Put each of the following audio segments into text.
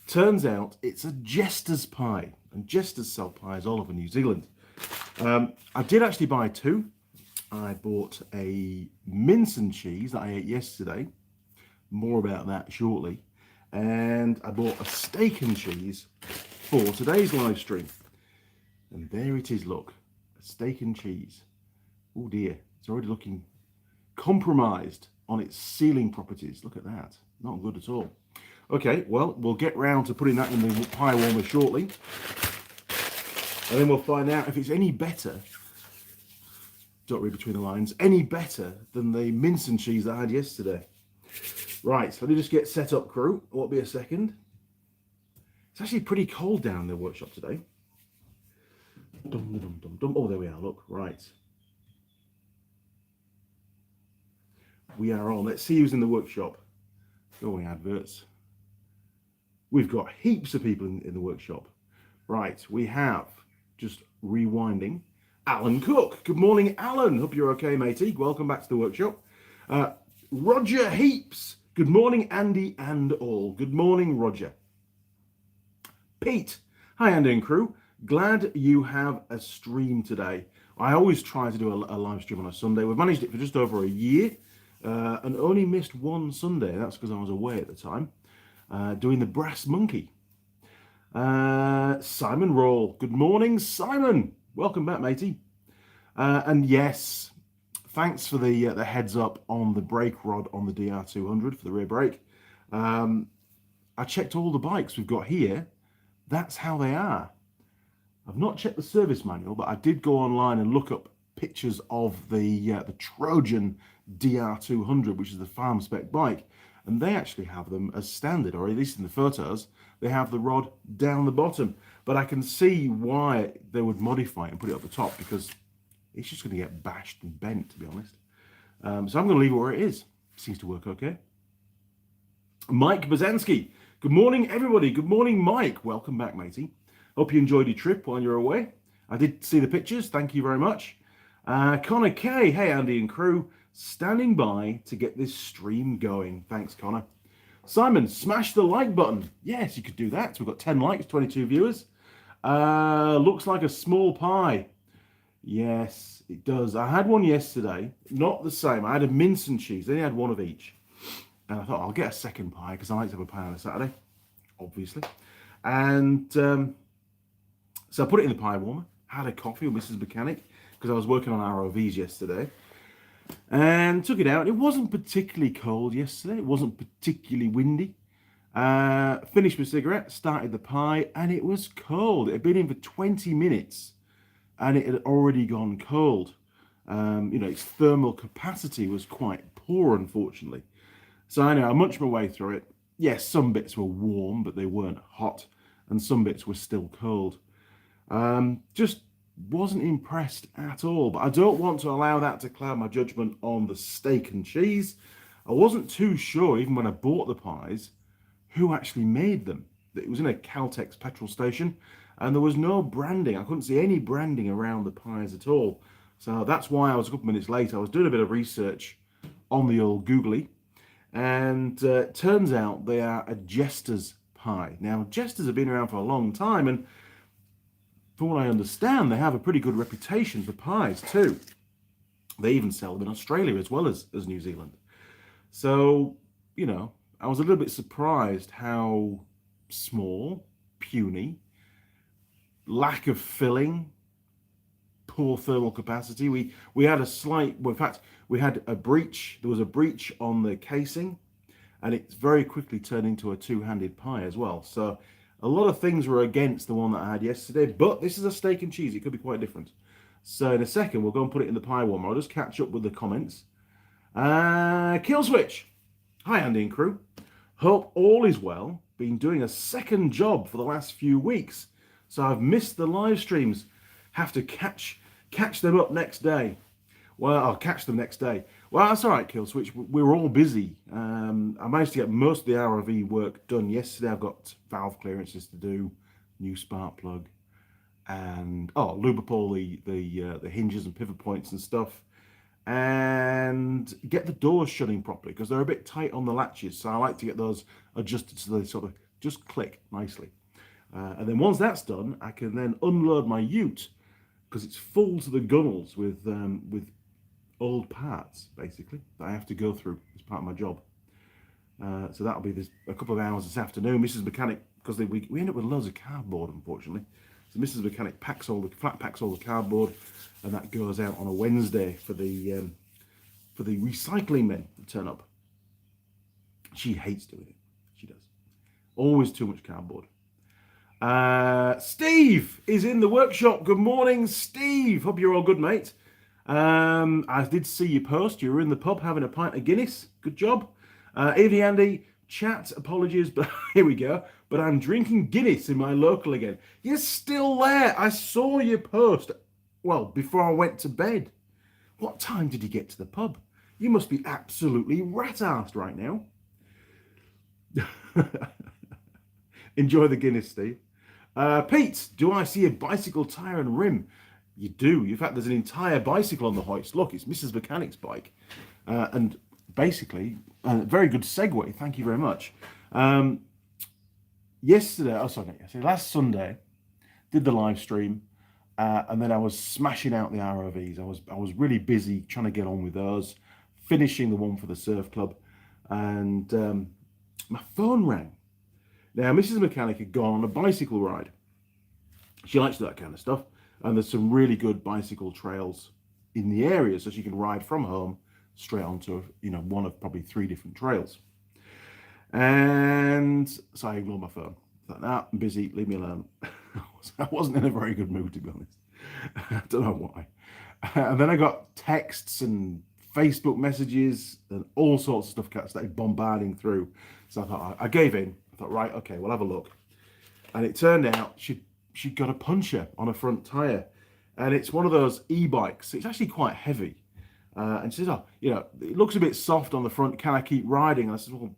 Turns out it's a jester's pie, and jesters sell pies all over New Zealand. I did actually buy two. I bought a mince and cheese that I ate yesterday. More about that shortly. And I bought a steak and cheese for today's live stream. And there it is, look. A steak and cheese. Oh dear, it's already looking compromised on its sealing properties. Look at that. Not good at all. Okay, well, we'll get round to putting that in the pie warmer shortly. And then we'll find out if it's any better, don't read between the lines, any better than the mince and cheese that I had yesterday. Right, so let me just get set up, crew. It won't be a second. It's actually pretty cold down in the workshop today. Dum, dum, dum, dum. Oh, there we are, look, right. We are on. Let's see who's in the workshop. Going adverts. We've got heaps of people in the workshop. Right, we have, just rewinding, Alan Cook. Good morning, Alan. Hope you're okay, matey. Welcome back to the workshop. Roger Heaps. Good morning, Andy and all. Good morning, Roger. Pete. Hi, Andy and crew. Glad you have a stream today. I always try to do a live stream on a Sunday. We've managed it for just over a year and only missed one Sunday. That's because I was away at the time doing the Brass Monkey. Simon Roll. Good morning, Simon. Welcome back, matey. And yes, thanks for the heads up on the brake rod on the DR200 for the rear brake. I checked all the bikes we've got here. That's how they are. I've not checked the service manual, but I did go online and look up pictures of the Trojan DR200, which is the farm spec bike, and they actually have them as standard, or at least in the photos, they have the rod down the bottom. But I can see why they would modify it and put it up the top, because it's just going to get bashed and bent, to be honest. So I'm going to leave it where it is. Seems to work okay. Mike Bazansky. Good morning, everybody. Good morning, Mike. Welcome back, matey. Hope you enjoyed your trip while you're away. I did see the pictures. Thank you very much. Connor K. Hey, Andy and crew. Standing by to get this stream going. Thanks, Connor. Simon, smash the like button. Yes, you could do that. So we've got 10 likes, 22 viewers. Looks like a small pie. Yes, it does. I had one yesterday. Not the same. I had a mince and cheese. They only had one of each. And I thought, I'll get a second pie because I like to have a pie on a Saturday, obviously. And so I put it in the pie warmer, had a coffee with Mrs. Mechanic because I was working on ROVs yesterday, and took it out. It wasn't particularly cold yesterday. It wasn't particularly windy. Finished my cigarette, started the pie, and it was cold. It had been in for 20 minutes, and it had already gone cold. Its thermal capacity was quite poor, unfortunately. So I know I munched my way through it. Yes, some bits were warm, but they weren't hot, and some bits were still cold. Just wasn't impressed at all, but I don't want to allow that to cloud my judgment on the steak and cheese. I wasn't too sure, even when I bought the pies, who actually made them. It was in a Caltex petrol station, and there was no branding. I couldn't see any branding around the pies at all. So that's why I was a couple minutes late. I was doing a bit of research on the old Googly, and turns out they are a jester's pie. Now, jesters have been around for a long time, and from what I understand, they have a pretty good reputation for pies too. They even sell them in Australia as well as New Zealand. So, I was a little bit surprised how small, puny, lack of filling, poor thermal capacity. We had a slight, well, in fact, we had a breach. There was a breach on the casing, and it's very quickly turned into a two-handed pie as well. So a lot of things were against the one that I had yesterday, but this is a steak and cheese. It could be quite different. So in a second, we'll go and put it in the pie warmer. I'll just catch up with the comments. Kill switch. Hi, Andy and crew. Hope all is well. Been doing a second job for the last few weeks, so I've missed the live streams. Have to catch them up next day. Well, I'll catch them next day. Well, that's all right, Kill Switch. We were all busy. I managed to get most of the ROV work done yesterday. I've got valve clearances to do, new spark plug, and lube up all the hinges and pivot points and stuff, and get the doors shutting properly because they're a bit tight on the latches. So I like to get those adjusted so they sort of just click nicely. And then once that's done, I can then unload my ute because it's full to the gunnels with old parts, basically, that I have to go through as part of my job. So that'll be a couple of hours this afternoon. Mrs. Mechanic, because we end up with loads of cardboard, unfortunately. So Mrs. Mechanic flat packs all the cardboard, and that goes out on a Wednesday for the recycling men to turn up. She hates doing it. She does. Always too much cardboard. Steve is in the workshop. Good morning, Steve. Hope you're all good, mate. I did see you post. You were in the pub having a pint of Guinness. Good job. Evie Andy, chat, apologies, but here we go. But I'm drinking Guinness in my local again. You're still there. I saw you post. Well, before I went to bed. What time did you get to the pub? You must be absolutely rat-arsed right now. Enjoy the Guinness, Steve. Pete, do I see a bicycle tyre and rim? You do. In fact, there's an entire bicycle on the hoist. Look, it's Mrs. Mechanic's bike. And basically, very good segue. Thank you very much. Last Sunday, did the live stream. And then I was smashing out the ROVs. I was really busy trying to get on with those, finishing the one for the surf club. And my phone rang. Now, Mrs. Mechanic had gone on a bicycle ride. She likes that kind of stuff. And there's some really good bicycle trails in the area, so she can ride from home straight onto, one of probably 3 different trails. And so I ignored my phone. I thought, nah, I'm busy, leave me alone. I wasn't in a very good mood, to be honest. I don't know why. And then I got texts and Facebook messages and all sorts of stuff started bombarding through. So I thought, I gave in. I thought, right, okay, we'll have a look. And it turned out she'd got a puncture on her front tyre. And it's one of those e-bikes. It's actually quite heavy. And she says, it looks a bit soft on the front. Can I keep riding? And I said, well,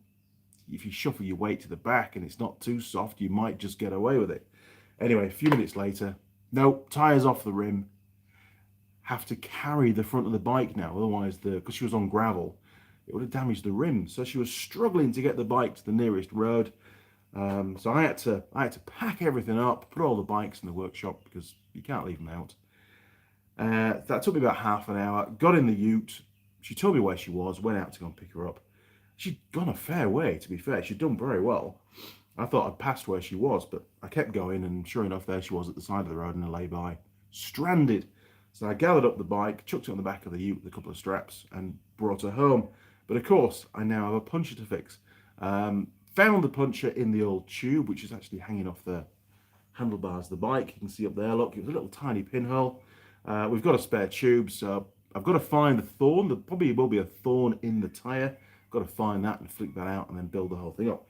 if you shuffle your weight to the back and it's not too soft, you might just get away with it. Anyway, a few minutes later, no, tyres off the rim. Have to carry the front of the bike now. Otherwise, because she was on gravel, it would have damaged the rim. So she was struggling to get the bike to the nearest road. So I had to pack everything up, put all the bikes in the workshop because you can't leave them out. That took me about half an hour. Got in the ute. She told me where she was. Went out to go and pick her up. She'd gone a fair way, to be fair. She'd done very well. I thought I'd passed where she was, but I kept going, and sure enough, there she was at the side of the road in a lay-by, stranded. So I gathered up the bike, chucked it on the back of the ute with a couple of straps, and brought her home. But of course, I now have a puncture to fix. Found the puncture in the old tube, which is actually hanging off the handlebars of the bike. You can see up there, look, it was a little tiny pinhole. We've got a spare tube, so I've got to find the thorn. There probably will be a thorn in the tyre. Got to find that and flick that out and then build the whole thing up.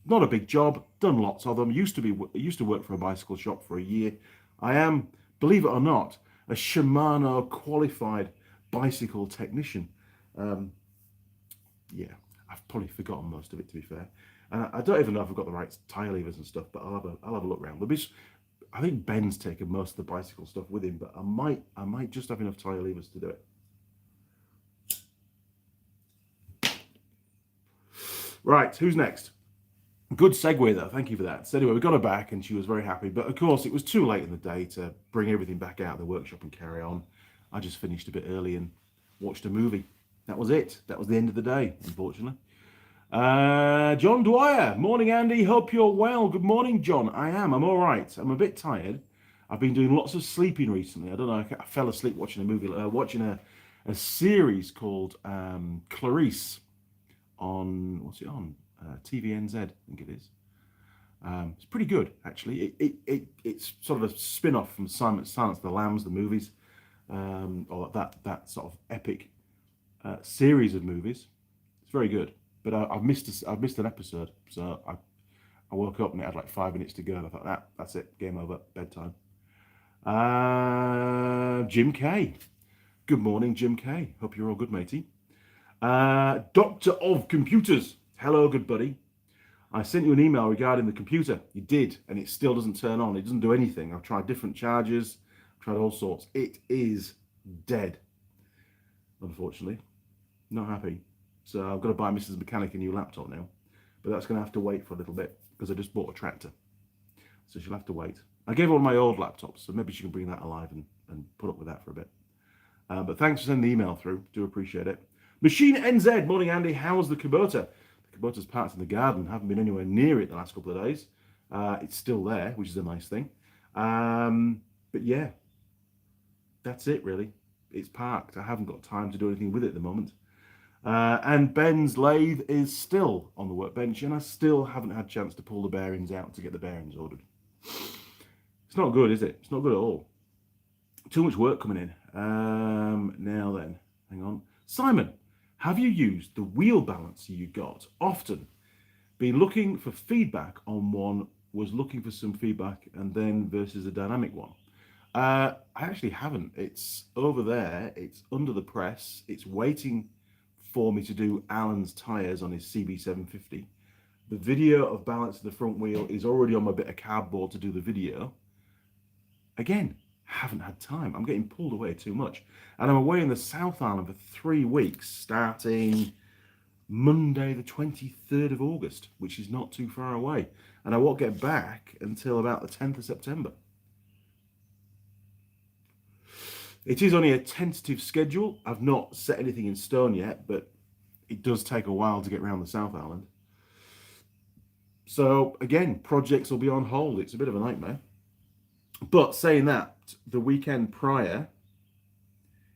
Not a big job, done lots of them. Used to work for a bicycle shop for a year. I am, believe it or not, a Shimano qualified bicycle technician. Yeah, I've probably forgotten most of it, to be fair. I don't even know if I've got the right tyre levers and stuff, but I'll have a look around. I think Ben's taken most of the bicycle stuff with him, but I might just have enough tyre levers to do it. Right, who's next? Good segue though, thank you for that. So anyway, we got her back and she was very happy, but of course it was too late in the day to bring everything back out of the workshop and carry on. I just finished a bit early and watched a movie. That was it. That was the end of the day, unfortunately. John Dwyer, morning Andy, hope you're well. Good morning, John. I'm all right. I'm a bit tired. I've been doing lots of sleeping recently. I don't know, I fell asleep watching a movie, watching a series called Clarice on, what's it on? TVNZ, I think it is. It's pretty good, actually. It's sort of a spin-off from Silence of the Lambs, the movies, or that sort of epic series of movies. It's very good. But I've missed an episode, so I woke up and it had like 5 minutes to go, and I thought, that's it, game over, bedtime. Jim K. Good morning, Jim K. Hope you're all good, matey. Doctor of Computers. Hello, good buddy. I sent you an email regarding the computer. You did, and it still doesn't turn on. It doesn't do anything. I've tried different chargers, tried all sorts. It is dead, unfortunately. Not happy. So I've got to buy Mrs. Mechanic a new laptop now. But that's going to have to wait for a little bit. because I just bought a tractor. So she'll have to wait. I gave her one of my old laptops, so maybe she can bring that alive and put up with that for a bit. But thanks for sending the email through. Do appreciate it. Machine NZ, morning Andy. How's the Kubota? The Kubota's parked in the garden. Haven't been anywhere near it the last couple of days. It's still there, which is a nice thing. But yeah, that's it really. It's parked. I haven't got time to do anything with it at the moment. And Ben's lathe is still on the workbench, and I still haven't had a chance to pull the bearings out to get the bearings ordered. It's not good, is it? It's not good at all. Too much work coming in. Now then, hang on. Simon, have you used the wheel balancer you got often? Been looking for feedback on one, was looking for some feedback, and then versus a dynamic one. I actually haven't. It's over there. It's under the press. It's waiting for me to do Alan's tyres on his CB750. The video of balancing the front wheel is already on my bit of cardboard to do the video. Again, haven't had time. I'm getting pulled away too much. And I'm away in the South Island for 3 weeks, starting Monday the 23rd of August, which is not too far away. And I won't get back until about the 10th of September. It is only a tentative schedule. I've not set anything in stone yet, but it does take a while to get around the South Island. So again, projects will be on hold. It's a bit of a nightmare. But saying that, the weekend prior,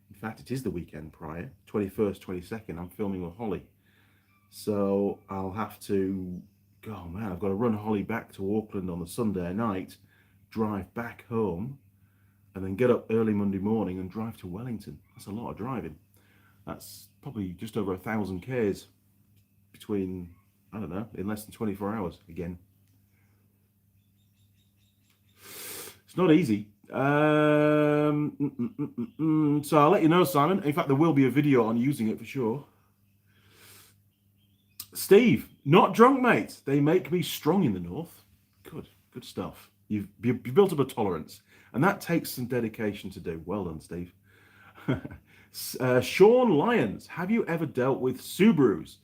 in fact, it is the weekend prior, 21st, 22nd, I'm filming with Holly. So I'll have to, oh man, I've got to run Holly back to Auckland on the Sunday night, drive back home, and then get up early Monday morning and drive to Wellington. That's a lot of driving. That's probably just over 1,000 k's between, I don't know, in less than 24 hours again. It's not easy. So I'll let you know, Simon. In fact, there will be a video on using it for sure. Steve, not drunk, mate. They make me strong in the north. Good stuff. You've built up a tolerance, and that takes some dedication to do. Well done, Steve. Sean Lyons, have you ever dealt with Subarus?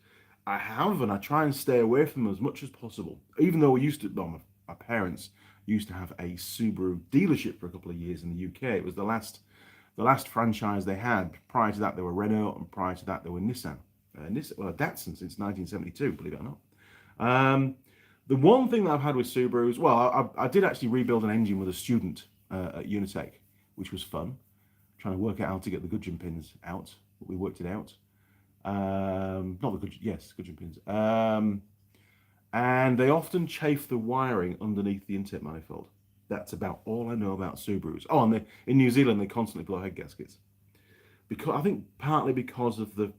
I have, and I try and stay away from them as much as possible. Even though we used to, well, my parents used to have a Subaru dealership for a couple of years in the UK. It was the last franchise they had. Prior to that, they were Renault, and prior to that, they were Nissan. Datsun since 1972, believe it or not. The one thing that I've had with Subarus, well, I did actually rebuild an engine with a student at Unitech, which was fun. Trying to work out how to get the gudgeon pins out, but we worked it out. Not the gudgeon, yes, gudgeon pins. And they often chafe the wiring underneath the intake manifold. That's about all I know about Subarus. Oh, and in New Zealand, they constantly blow head gaskets. Because I think partly because of the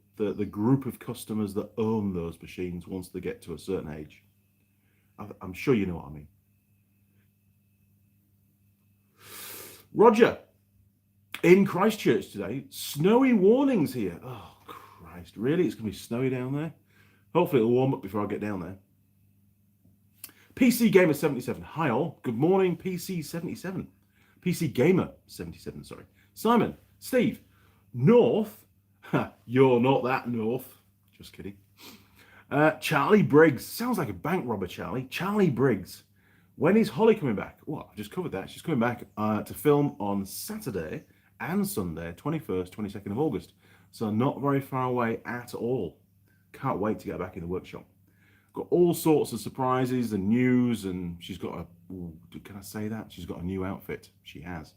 group of customers that own those machines once they get to a certain age. I'm sure you know what I mean. Roger, in Christchurch today, snowy warnings here. Oh, Christ, really? It's going to be snowy down there? Hopefully it'll warm up before I get down there. PC Gamer 77. Hi all. Good morning, PC 77. PC Gamer 77, sorry. Simon, Steve, North. You're not that North. Just kidding. Charlie Briggs. Sounds like a bank robber, Charlie. Charlie Briggs. When is Holly coming back? Well, I've just covered that. She's coming back to film on Saturday and Sunday, 21st, 22nd of August. So not very far away at all. Can't wait to get back in the workshop. Got all sorts of surprises and news, and she's got a, can I say that? She's got a new outfit. She has.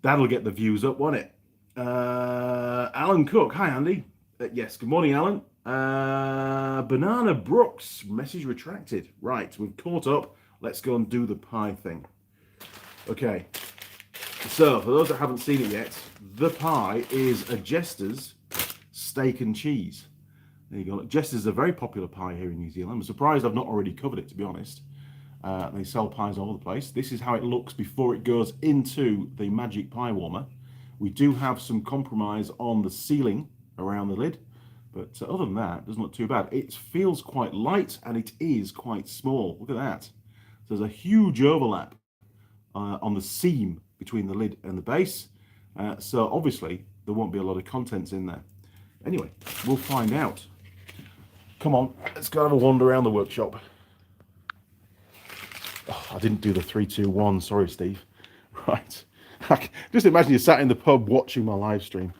That'll get the views up, won't it? Alan Cook. Hi, Andy. Yes, good morning, Alan. Banana Brooks. Message retracted. Right, we've caught up. Let's go and do the pie thing. Okay. So, for those that haven't seen it yet, the pie is a Jester's steak and cheese. There you go. Jester's is a very popular pie here in New Zealand. I'm surprised I've not already covered it, to be honest. They sell pies all over the place. This is how it looks before it goes into the magic pie warmer. We do have some compromise on the sealing around the lid, but other than that, it doesn't look too bad. It feels quite light and it is quite small. Look at that. So there's a huge overlap on the seam between the lid and the base. So obviously there won't be a lot of contents in there. Anyway, we'll find out. Come on, let's go have a wander around the workshop. I didn't do the 3, 2, 1. Sorry, Steve. Right. Just imagine you sat in the pub watching my live stream.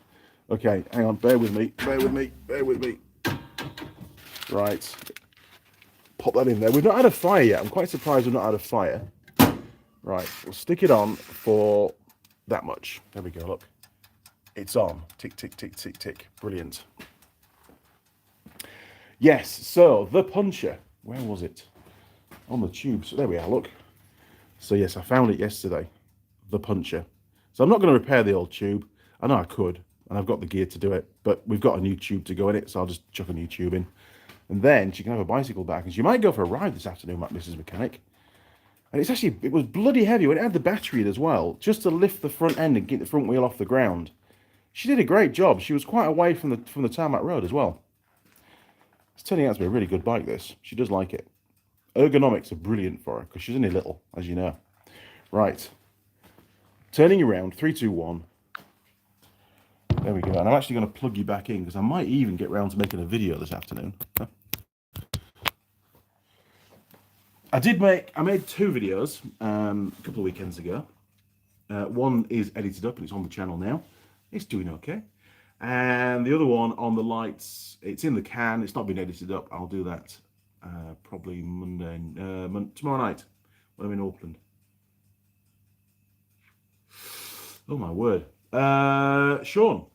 Okay, hang on. Bear with me. Bear with me. Bear with me. Right. Pop that in there. We've not had a fire yet. I'm quite surprised we've not had a fire. Right. We'll stick it on for that much. There we go. Look. It's on. Tick, tick, tick, tick, tick. Brilliant. Yes. So, the puncher. Where was it? On the tube. So, there we are. Look. So, yes, I found it yesterday. The puncher. So, I'm not going to repair the old tube. I know I could. And I've got the gear to do it. But we've got a new tube to go in it. So, I'll just chuck a new tube in. And then she can have a bicycle back. And she might go for a ride this afternoon, Mrs. Mechanic. And it was bloody heavy when it had the battery in as well. Just to lift the front end and get the front wheel off the ground. She did a great job. She was quite away from the tarmac road as well. It's turning out to be a really good bike, this. She does like it. Ergonomics are brilliant for her, because she's only little, as you know. Right. Turning around, 3, 2, 1. There we go. And I'm actually going to plug you back in, because I might even get round to making a video this afternoon. I made 2 videos a couple of weekends ago. One is edited up and it's on the channel now. It's doing okay. And the other one on the lights, it's in the can. It's not been edited up. I'll do that probably tomorrow night when I'm in Auckland. Oh my word. Sean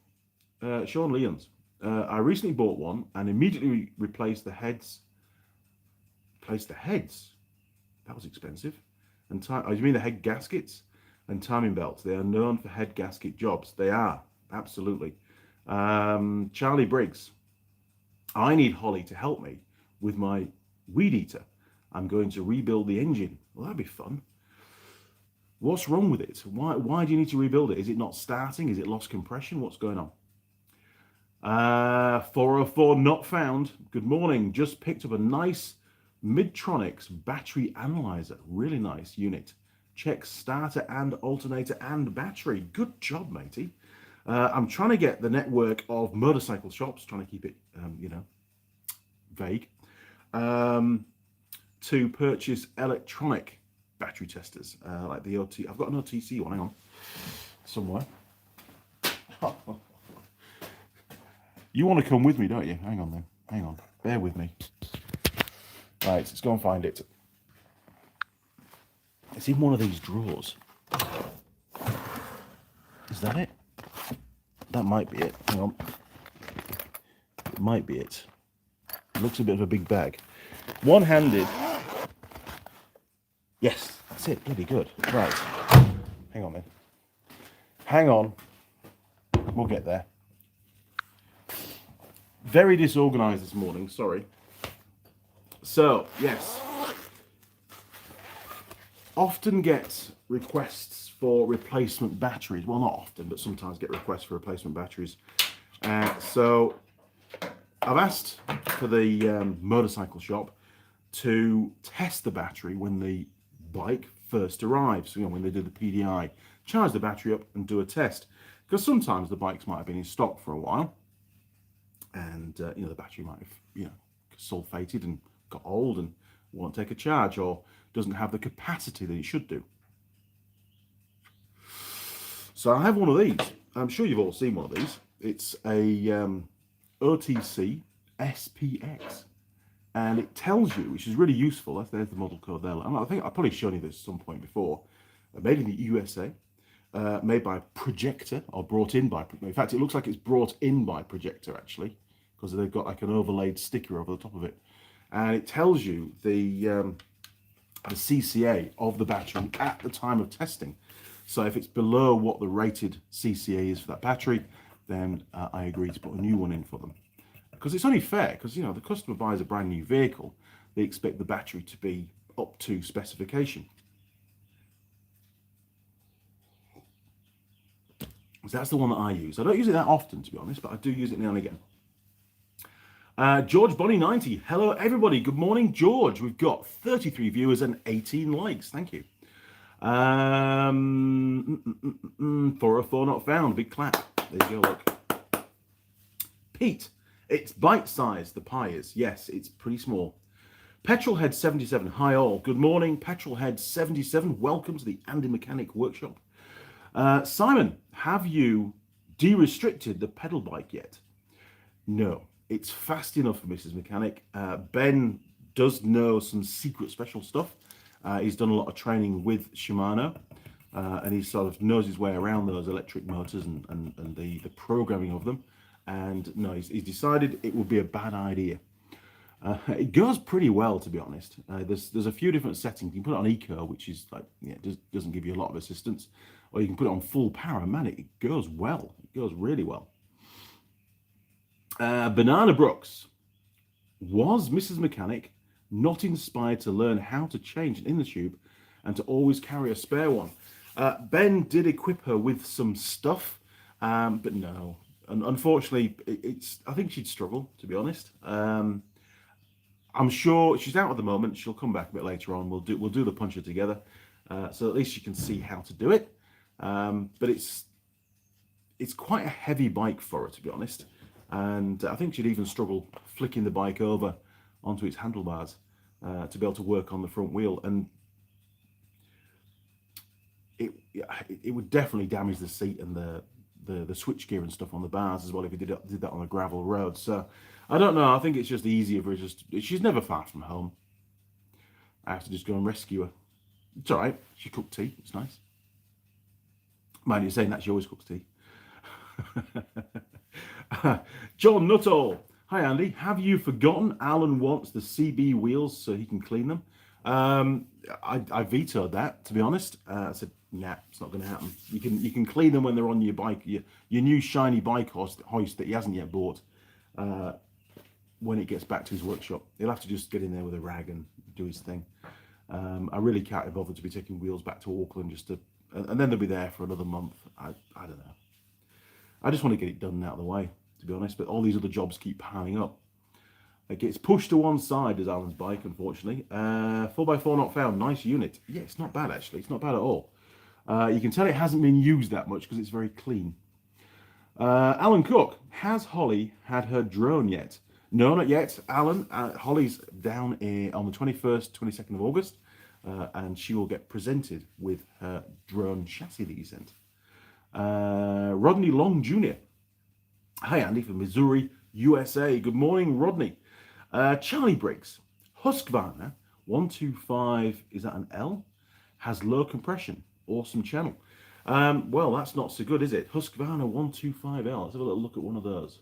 Leons. I recently bought one and immediately replaced the heads. Replaced the heads? That was expensive. And you mean the head gaskets and timing belts? They are known for head gasket jobs. They are, absolutely. Charlie Briggs. I need Holly to help me with my weed eater. I'm going to rebuild the engine. Well, that'd be fun. What's wrong with it? Why do you need to rebuild it? Is it not starting? Is it lost compression? What's going on? 404 not found. Good morning. Just picked up a nice Midtronics battery analyzer. Really nice unit. Checks starter and alternator and battery. Good job, matey. I'm trying to get the network of motorcycle shops, trying to keep it, vague, to purchase electronic battery testers, like the OT. I've got an OTC one, hang on, somewhere. You want to come with me, don't you? Hang on then, hang on, bear with me. Right, let's go and find it. It's in one of these drawers. Is that it? That might be it. Hang on. It might be it. It looks a bit of a big bag. One-handed. Yes, that's it. Bloody good. Right. Hang on then. Hang on. We'll get there. Very disorganized this morning. Sorry. So, yes. Often get requests for replacement batteries. Well, not often, but sometimes get requests for replacement batteries. So I've asked for the motorcycle shop to test the battery when the bike first arrives. So, when they do the PDI, charge the battery up and do a test. Because sometimes the bikes might have been in stock for a while, and the battery might have sulfated and got old and won't take a charge, or doesn't have the capacity that it should do. So I have one of these. I'm sure you've all seen one of these. It's a OTC SPX, and it tells you, which is really useful. There's the model code there. I think I've probably shown you this at some point before. Made in the USA, made by Projector, or brought in by. In fact, it looks like it's brought in by Projector actually, because they've got like an overlaid sticker over the top of it, and it tells you the CCA of the battery at the time of testing. So if it's below what the rated CCA is for that battery, then I agree to put a new one in for them. Because it's only fair, because the customer buys a brand new vehicle, they expect the battery to be up to specification. So that's the one that I use. I don't use it that often, to be honest, but I do use it now and again. George Bonnie 90. Hello, everybody. Good morning, George. We've got 33 viewers and 18 likes. Thank you. 404 not found. Big clap. There you go, look. Pete, it's bite-sized, the pie is. Yes, it's pretty small. Petrolhead77, hi all. Good morning, Petrolhead77. Welcome to the Andy Mechanic Workshop. Simon, have you de-restricted the pedal bike yet? No, it's fast enough for Mrs. Mechanic. Ben does know some secret special stuff. He's done a lot of training with Shimano, and he sort of knows his way around those electric motors and the programming of them. And no, he's decided it would be a bad idea. It goes pretty well, to be honest. There's a few different settings. You can put it on eco, which is like, yeah, doesn't give you a lot of assistance, or you can put it on full power. Man, it goes well. It goes really well. Banana Brooks, was Mrs. Mechanic not inspired to learn how to change an inner tube and to always carry a spare one? Ben did equip her with some stuff, but no. And unfortunately, I think she'd struggle, to be honest. I'm sure she's out at the moment. She'll come back a bit later on. We'll do the puncher together, so at least you can see how to do it. But it's quite a heavy bike for her, to be honest, and I think she'd even struggle flicking the bike over onto its handlebars to be able to work on the front wheel, and it would definitely damage the seat and the switchgear and stuff on the bars as well if you did that on a gravel road. So I don't know. I think it's just easier for her. She's never far from home. I have to just go and rescue her. It's all right. She cooked tea. It's nice. Mind you saying that, she always cooks tea. John Nuttall. Hi Andy. Have you forgotten Alan wants the CB wheels so he can clean them? I vetoed that, to be honest. I said, nah, it's not going to happen. You can clean them when they're on your bike, your new shiny bike hoist that he hasn't yet bought. When it gets back to his workshop, he'll have to just get in there with a rag and do his thing. I really can't be bothered to be taking wheels back to Auckland and then they'll be there for another month. I don't know. I just want to get it done out of the way, to be honest. But all these other jobs keep piling up. It gets pushed to one side, as Alan's bike, unfortunately. 4x4 not found. Nice unit. Yeah, it's not bad, actually. It's not bad at all. You can tell it hasn't been used that much because it's very clean. Alan Cook, has Holly had her drone yet? No, not yet. Alan, Holly's down on the 21st, 22nd of August, and she will get presented with her drone chassis that he sent. Rodney Long Jr. Hi, Andy, from Missouri, USA. Good morning, Rodney. Charlie Briggs, Husqvarna 125, is that an L? Has low compression. Awesome channel. Well, that's not so good, is it? Husqvarna 125L. Let's have a little look at one of those.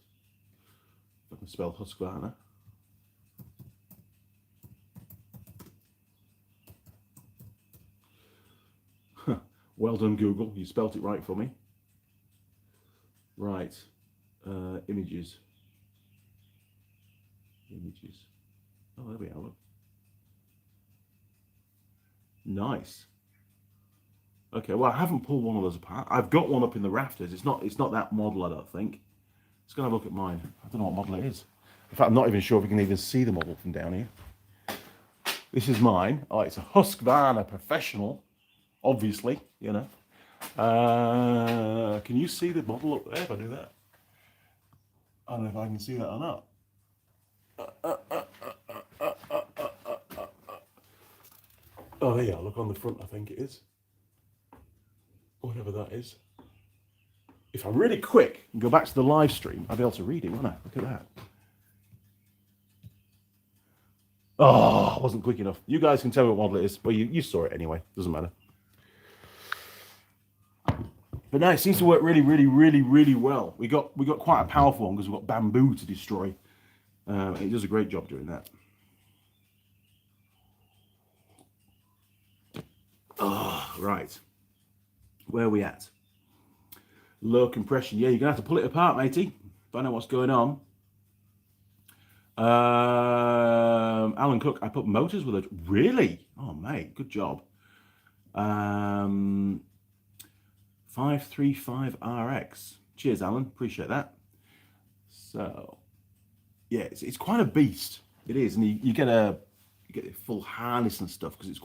If I can spell Husqvarna. Well done, Google. You spelt it right for me. Right. Images. Oh, there we are. Look. Nice. Okay, well, I haven't pulled one of those apart. I've got one up in the rafters. It's not that model, I don't think. Let's go and have a look at mine. I don't know what model it is. In fact, I'm not even sure if we can even see the model from down here. This is mine. Oh, it's a Husqvarna Professional, obviously, you know. Can you see the model up there if I do that? I don't know if I can see that or not. Oh, there you are. Look on the front, I think it is. Whatever that is. If I'm really quick and go back to the live stream, I'll be able to read it, won't I? Look at that. Oh, I wasn't quick enough. You guys can tell me what model it is. Well, you saw it anyway. Doesn't matter. But no, it seems to work really, really, really, really well. We got quite a powerful one because we've got bamboo to destroy. It does a great job doing that. Oh, right. Where are we at? Low compression. Yeah, you're going to have to pull it apart, matey. Find out what's going on. Alan Cook, I put motors with it. Really? Oh, mate, good job. 535RX. Cheers, Alan. Appreciate that. So, yeah, it's quite a beast. It is, and you get a full harness and stuff because it's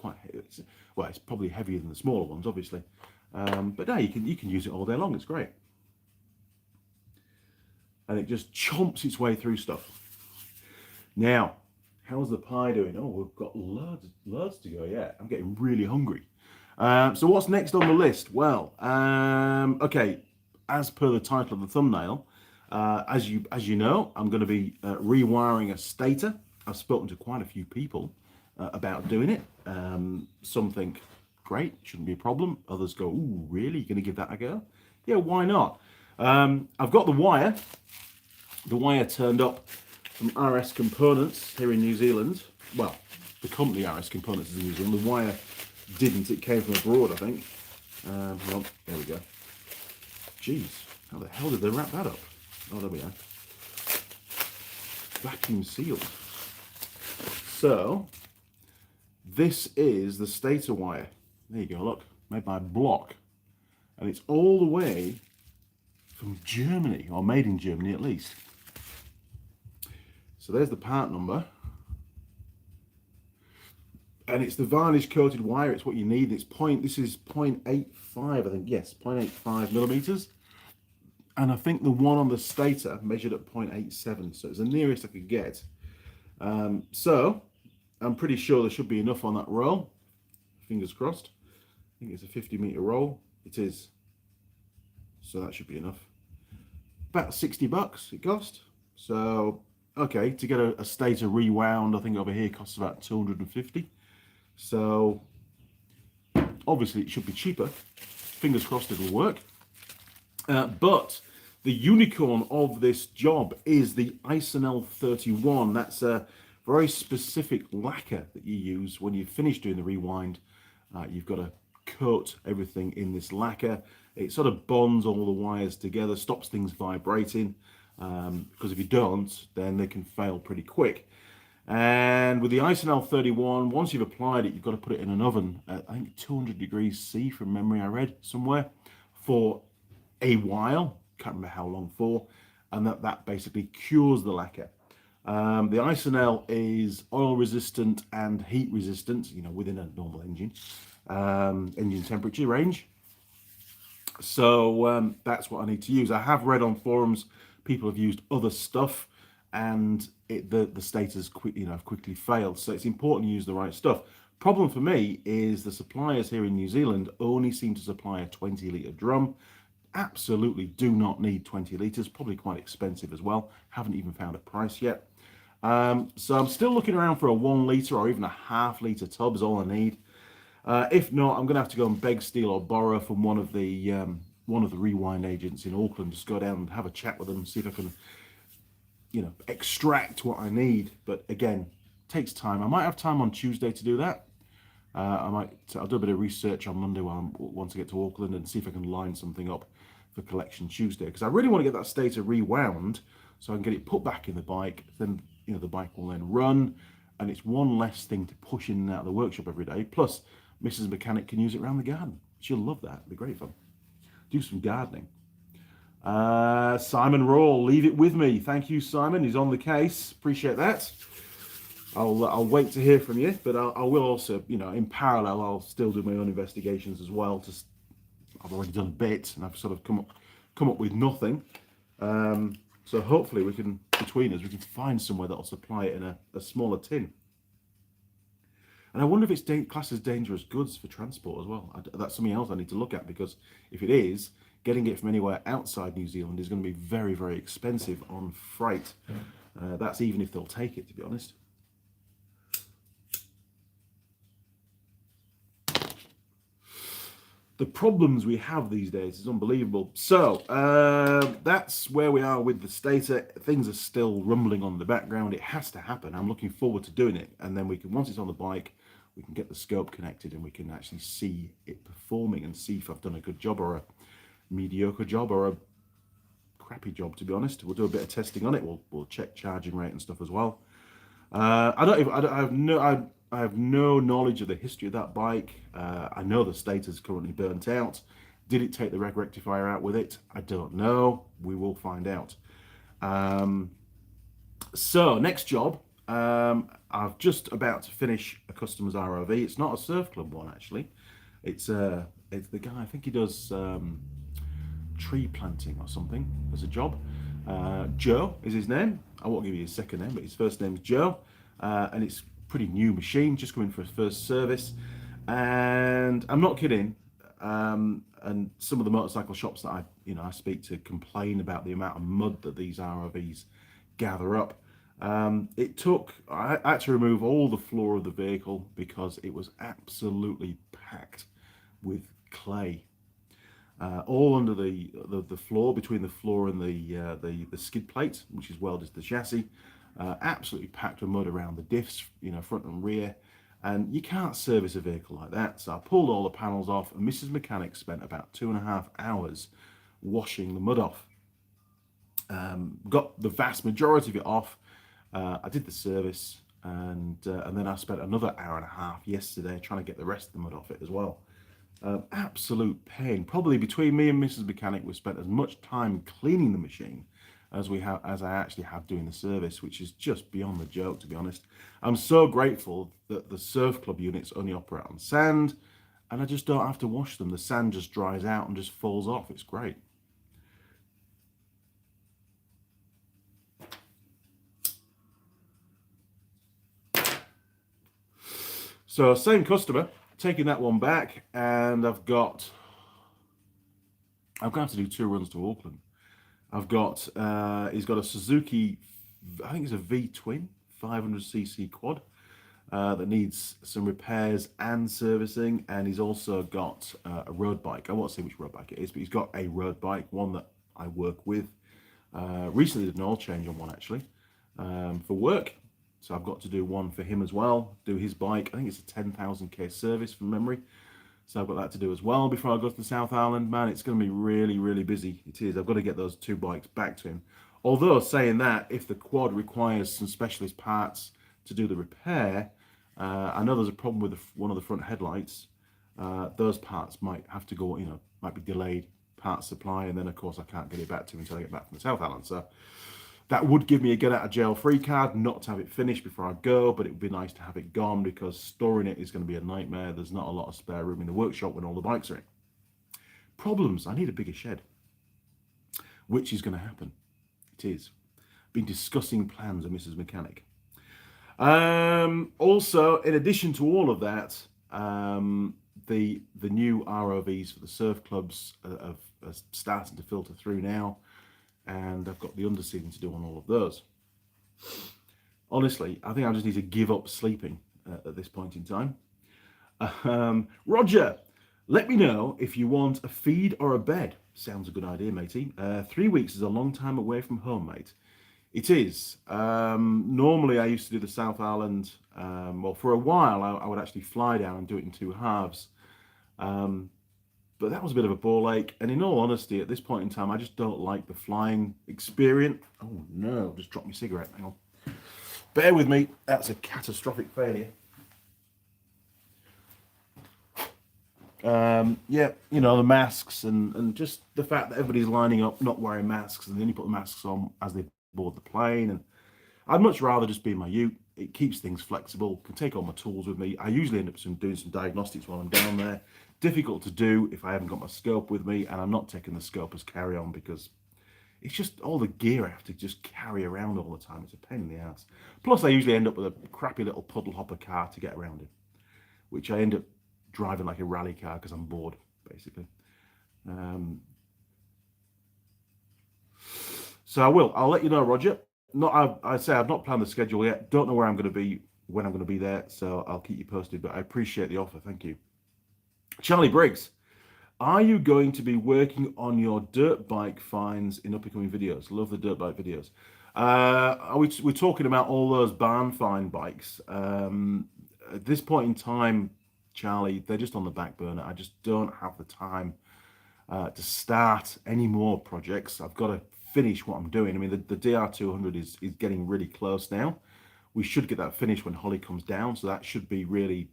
probably heavier than the smaller ones, obviously. But no, you can use it all day long. It's great, and it just chomps its way through stuff. Now, How's the pie doing? Oh, we've got loads to go. Yeah, I'm getting really hungry. So what's next on the list? Well, okay, as per the title of the thumbnail, as you know, I'm going to be rewiring a stator. I've spoken to quite a few people about doing it. Some think, great, shouldn't be a problem. Others go, ooh, really? You're going to give that a go? Yeah, why not? I've got the wire. The wire turned up from RS Components here in New Zealand. Well, the company RS Components is in New Zealand. The wire didn't. It came from abroad, I think. Well, there we go. Jeez, how the hell did they wrap that up? Oh, there we go. Vacuum sealed. So, this is the stator wire. There you go, look. Made by Block. And it's all the way from Germany, or made in Germany at least. So there's the part number. And it's the varnish coated wire. It's what you need. This is 0.85, I think. Yes, 0.85 millimeters. And I think the one on the stator measured at 0.87. So it's the nearest I could get. So I'm pretty sure there should be enough on that roll. Fingers crossed. I think it's a 50-meter roll. It is. So that should be enough. About $60 it cost. So, okay, to get a stator rewound, I think over here costs about $250. So, obviously it should be cheaper. Fingers crossed it'll work. But the unicorn of this job is the Isonel 31. That's a very specific lacquer that you use when you finish doing the rewind. You've got to coat everything in this lacquer. It sort of bonds all the wires together, stops things vibrating, because if you don't, then they can fail pretty quick. And with the Isonel 31, once you've applied it, you've got to put it in an oven at, I think, 200 degrees C from memory, I read somewhere, for a while. Can't remember how long for. And that basically cures the lacquer. The Isonel is oil resistant and heat resistant, you know, within a normal engine temperature range. So that's what I need to use. I have read on forums people have used other stuff, and the stators quickly failed. So it's important to use the right stuff. Problem for me is the suppliers here in New Zealand only seem to supply a 20-litre drum. Absolutely do not need 20 litres. Probably quite expensive as well. Haven't even found a price yet. So I'm still looking around for a 1 litre or even a half-litre tub is all I need. If not, I'm going to have to go and beg, steal, or borrow from one of the rewind agents in Auckland. Just go down and have a chat with them, see if I can, extract what I need. But again, it takes time. I might have time on Tuesday to do that. I'll do a bit of research on Monday once I get to Auckland and see if I can line something up for collection Tuesday. Because I really want to get that stator rewound so I can get it put back in the bike. Then the bike will then run, and it's one less thing to push in and out of the workshop every day. Plus, Mrs. Mechanic can use it around the garden. She'll love that. It'll be great fun. Do some gardening. Simon Rawle, leave it with me. Thank you, Simon. He's on the case. Appreciate that. I'll wait to hear from you, but I will also, in parallel, I'll still do my own investigations as well. I've already done a bit, and I've sort of come up with nothing. So hopefully between us, we can find somewhere that'll supply it in a smaller tin. And I wonder if it's classed as dangerous goods for transport as well. That's something else I need to look at, because if it is, getting it from anywhere outside New Zealand is going to be very, very expensive on freight. That's even if they'll take it, to be honest. The problems we have these days is unbelievable. So that's where we are with the stator. Things are still rumbling on the background. It has to happen. I'm looking forward to doing it, and then once it's on the bike, we can get the scope connected and we can actually see it performing and see if I've done a good job or a mediocre job or a crappy job, to be honest. We'll do a bit of testing on it. We'll check charging rate and stuff as well. I have no knowledge of the history of that bike. I know the stator's currently burnt out. Did it take the reg rectifier out with it? I don't know. We will find out. So next job, I'm just about to finish a customer's ROV. It's not a surf club one, actually. It's the guy, I think he does tree planting or something as a job. Joe is his name. I won't give you his second name, but his first name's Joe. and it's pretty new machine, just coming for its first service. And I'm not kidding. And some of the motorcycle shops that I speak to complain about the amount of mud that these ROVs gather up. I had to remove all the floor of the vehicle because it was absolutely packed with clay. All under the floor, between the floor and the skid plate, which is welded to the chassis. Absolutely packed with mud around the diffs, front and rear. And you can't service a vehicle like that. So I pulled all the panels off, and Mrs. Mechanic spent about 2.5 hours washing the mud off. Got the vast majority of it off. I did the service, and then I spent another 1.5 hours yesterday trying to get the rest of the mud off it as well. Absolute pain. Probably between me and Mrs. Mechanic, we spent as much time cleaning the machine as I actually have doing the service, which is just beyond the joke, to be honest. I'm so grateful that the Surf Club units only operate on sand, and I just don't have to wash them. The sand just dries out and just falls off. It's great. So same customer, taking that one back, and I'm going to have to do 2 runs to Auckland. He's got a Suzuki, I think it's a V-twin 500cc quad that needs some repairs and servicing, and he's also got a road bike. I won't say which road bike it is, but he's got a road bike, one that I work with. Recently did an oil change on one actually for work, so I've got to do one for him as well, do his bike. I think it's a 10,000k service from memory. So I've got that to do as well before I go to the South Island. Man, it's going to be really, really busy. It is. I've got to get those 2 bikes back to him. Although, saying that, if the quad requires some specialist parts to do the repair, I know there's a problem with one of the front headlights. Those parts might have to go, might be delayed parts supply. And then, of course, I can't get it back to him until I get back from the South Island. So that would give me a get out of jail free card, not to have it finished before I go, but it would be nice to have it gone because storing it is going to be a nightmare. There's not a lot of spare room in the workshop when all the bikes are in. Problems, I need a bigger shed, which is going to happen. It is. Been discussing plans with Mrs. Mechanic. Also, in addition to all of that, the new ROVs for the surf clubs are starting to filter through now. And I've got the underseating to do on all of those. Honestly, I think I just need to give up sleeping at this point in time. Roger, let me know if you want a feed or a bed. Sounds a good idea, matey. 3 weeks is a long time away from home, mate. It is. Normally, I used to do the South Island. Well, for a while, I would actually fly down and do it in 2 halves. But that was a bit of a ball ache. And in all honesty, at this point in time, I just don't like the flying experience. Oh no, I've just dropped my cigarette. Hang on. Bear with me. That's a catastrophic failure. Yeah, the masks and just the fact that everybody's lining up, not wearing masks, and then you put the masks on as they board the plane. And I'd much rather just be in my ute. It keeps things flexible, can take all my tools with me. I usually end up doing some diagnostics while I'm down there. Difficult to do if I haven't got my scope with me, and I'm not taking the scope as carry-on because it's just all the gear I have to just carry around all the time. It's a pain in the ass. Plus, I usually end up with a crappy little puddle hopper car to get around in, which I end up driving like a rally car because I'm bored, basically. So I'll let you know, Roger. I say I've not planned the schedule yet. Don't know where I'm going to be, when I'm going to be there. So I'll keep you posted, but I appreciate the offer. Thank you. Charlie Briggs, are you going to be working on your dirt bike finds in up-and-coming videos? Love the dirt bike videos. We're talking about all those barn find bikes. At this point in time, Charlie, they're just on the back burner. I just don't have the time to start any more projects. I've got to finish what I'm doing. I mean, the DR200 is getting really close now. We should get that finished when Holly comes down, so that should be really,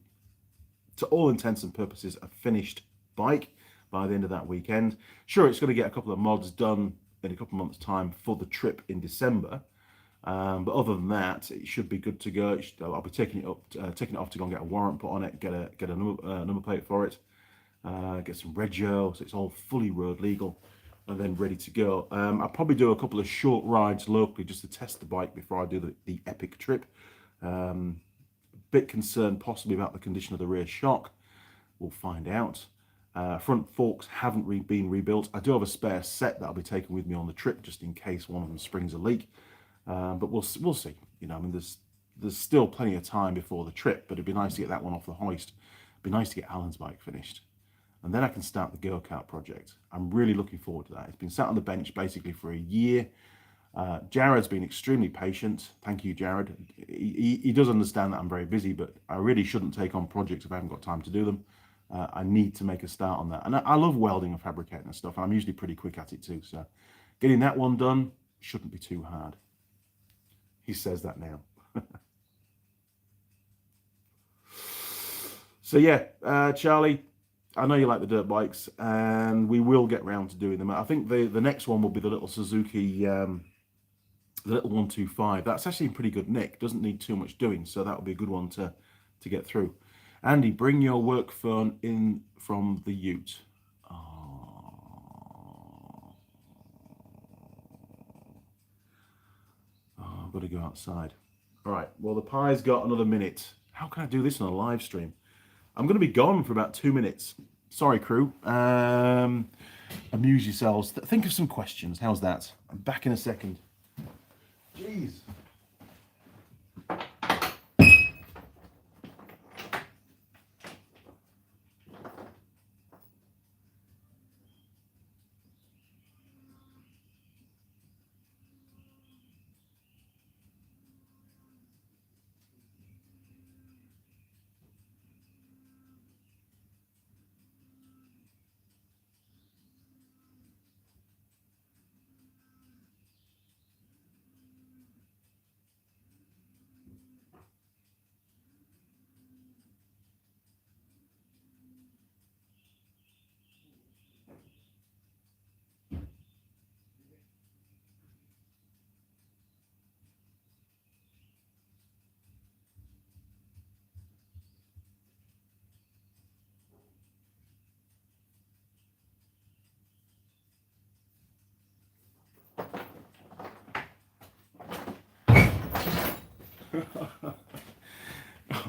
to all intents and purposes, a finished bike by the end of that weekend. Sure, it's going to get a couple of mods done in a couple of months' time for the trip in December, but other than that, it should be good to go. I'll be taking it off to go and get a warrant put on it, get a number plate for it, get some rego, so it's all fully road legal, and then ready to go. I'll probably do a couple of short rides locally just to test the bike before I do the epic trip. Bit concerned possibly about the condition of the rear shock. We'll find out. Front forks haven't been rebuilt. I do have a spare set that I'll be taking with me on the trip just in case one of them springs a leak. But we'll see. You know, I mean, there's still plenty of time before the trip, but it'd be nice to get that one off the hoist. It'd be nice to get Alan's bike finished. And then I can start the go-kart project. I'm really looking forward to that. It's been sat on the bench basically for a year. Jared's been extremely patient. Thank you, Jared. He does understand that I'm very busy, but I really shouldn't take on projects if I haven't got time to do them. I need to make a start on that. And I love welding and fabricating and stuff. And I'm usually pretty quick at it too. So getting that one done shouldn't be too hard. He says that now. So yeah, Charlie, I know you like the dirt bikes, and we will get round to doing them. I think the next one will be the little Suzuki, the little 125. That's actually in pretty good nick. Doesn't need too much doing, so that will be a good one to get through. Andy, bring your work phone in from the ute. Oh, I've got to go outside. All right, well, the pie's got another minute. How can I do this on a live stream? I'm going to be gone for about 2 minutes. Sorry, crew. Amuse yourselves. Think of some questions. How's that? I'm back in a second. Jeez.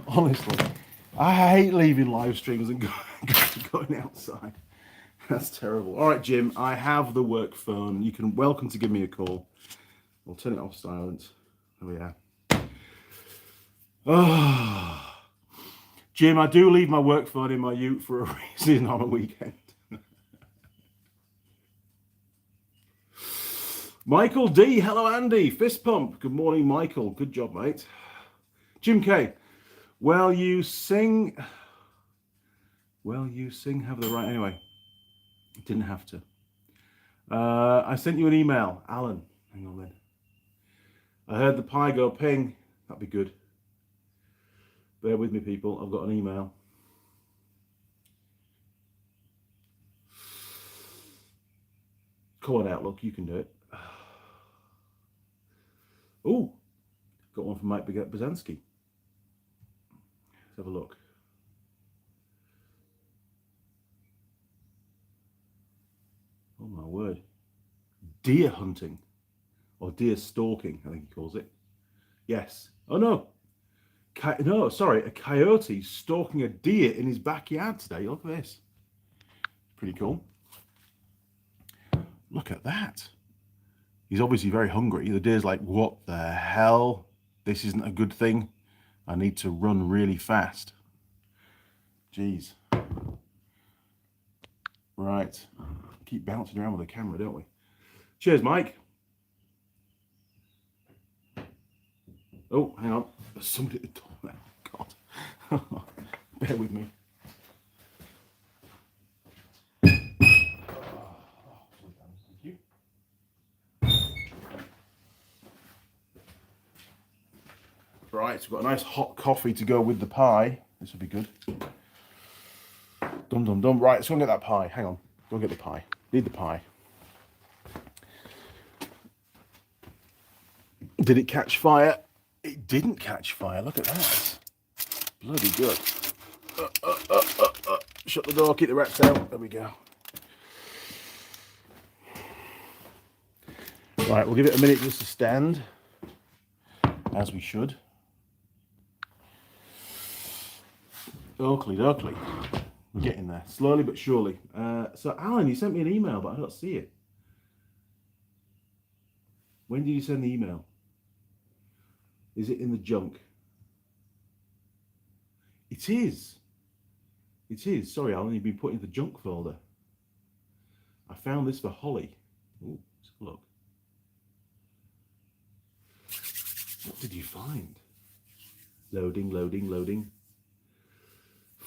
Honestly, I hate leaving live streams and going outside. That's terrible. All right, Jim, I have the work phone. You can welcome to give me a call. I'll turn it off silent. Oh yeah. Oh, Jim, I do leave my work phone in my ute for a reason on a weekend. Michael D, hello Andy, fist pump. Good morning, Michael. Good job, mate. Jim K, well you sing, have the right, anyway, didn't have to. I sent you an email, Alan, hang on then. I heard the pie go ping, that'd be good. Bear with me, people, I've got an email. Come on, Outlook, you can do it. Oh, got one from Mike Bazansky. Let's have a look. Oh my word. Deer hunting. Or deer stalking, I think he calls it. Yes. Oh no. No, sorry. A coyote stalking a deer in his backyard today. Look at this. Pretty cool. Look at that. He's obviously very hungry. The deer's like, what the hell? This isn't a good thing. I need to run really fast. Jeez. Right. Keep bouncing around with the camera, don't we? Cheers, Mike. Oh, hang on. There's somebody at the door now. God. Bear with me. Right, so we've got a nice hot coffee to go with the pie. This will be good. Dum dum dum. Right, let's go and get that pie. Hang on. Go and get the pie. Need the pie. Did it catch fire? It didn't catch fire. Look at that. Bloody good. Shut the door, keep the rats out. There we go. Right, we'll give it a minute just to stand, as we should. Oakley dokley. We're getting there, slowly but surely. So, Alan, you sent me an email, but I don't see it. When did you send the email? Is it in the junk? It is. It is. Sorry, Alan, you've been put in the junk folder. I found this for Holly. Ooh, let's have a look. What did you find? Loading, loading, loading.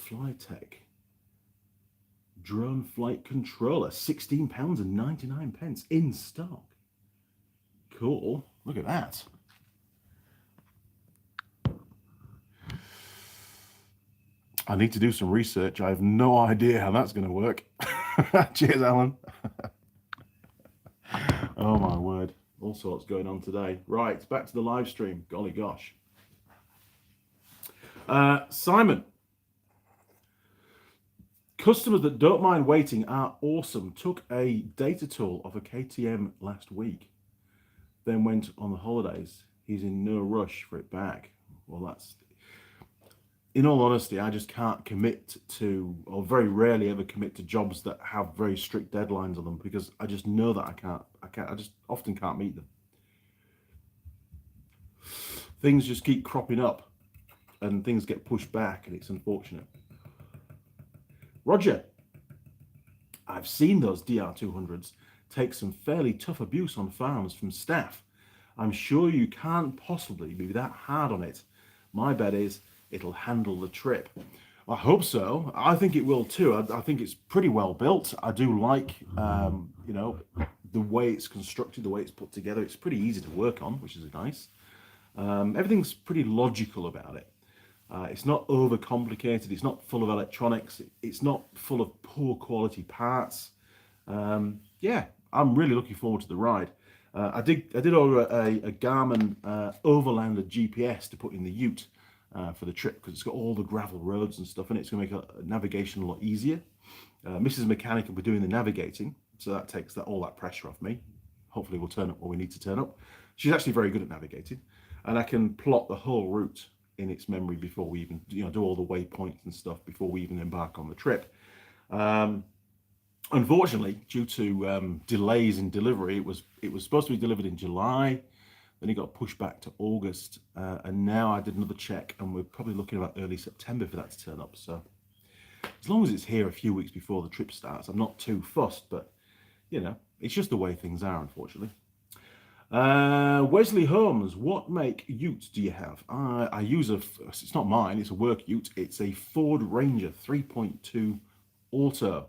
Flytech. Drone flight controller, £16.99 in stock. Cool. Look at that. I need to do some research. I have no idea how that's going to work. Cheers, Alan. Oh my word. All sorts going on today. Right, back to the live stream. Golly gosh. Simon. Customers that don't mind waiting are awesome. Took a data tool off a KTM last week. Then went on the holidays. He's in no rush for it back. Well, that's... In all honesty, I just can't commit to, or very rarely ever commit to jobs that have very strict deadlines on them, because I just know that I just often can't meet them. Things just keep cropping up and things get pushed back, and it's unfortunate. Roger, I've seen those DR200s take some fairly tough abuse on farms from staff. I'm sure you can't possibly be that hard on it. My bet is it'll handle the trip. I hope so. I think it will too. I think it's pretty well built. I do like, you know, the way it's constructed, the way it's put together. It's pretty easy to work on, which is nice. Everything's pretty logical about it. It's not overcomplicated. It's not full of electronics. It's not full of poor quality parts. Yeah, I'm really looking forward to the ride. I did order a Garmin Overlander GPS to put in the ute for the trip, because it's got all the gravel roads and stuff, and it's going to make navigation a lot easier. Mrs. Mechanic will be doing the navigating, so that takes all that pressure off me. Hopefully we'll turn up where we need to turn up. She's actually very good at navigating, and I can plot the whole route in its memory before we even, you know, do all the waypoints and stuff before we even embark on the trip. Unfortunately, due to delays in delivery, it was supposed to be delivered in July, then it got pushed back to August, and now I did another check, and we're probably looking about early September for that to turn up. So as long as it's here a few weeks before the trip starts, I'm not too fussed, but you know, it's just the way things are, unfortunately. Wesley Holmes, what make ute do you have? I use it's not mine, it's a work ute. It's a Ford Ranger 3.2 Auto.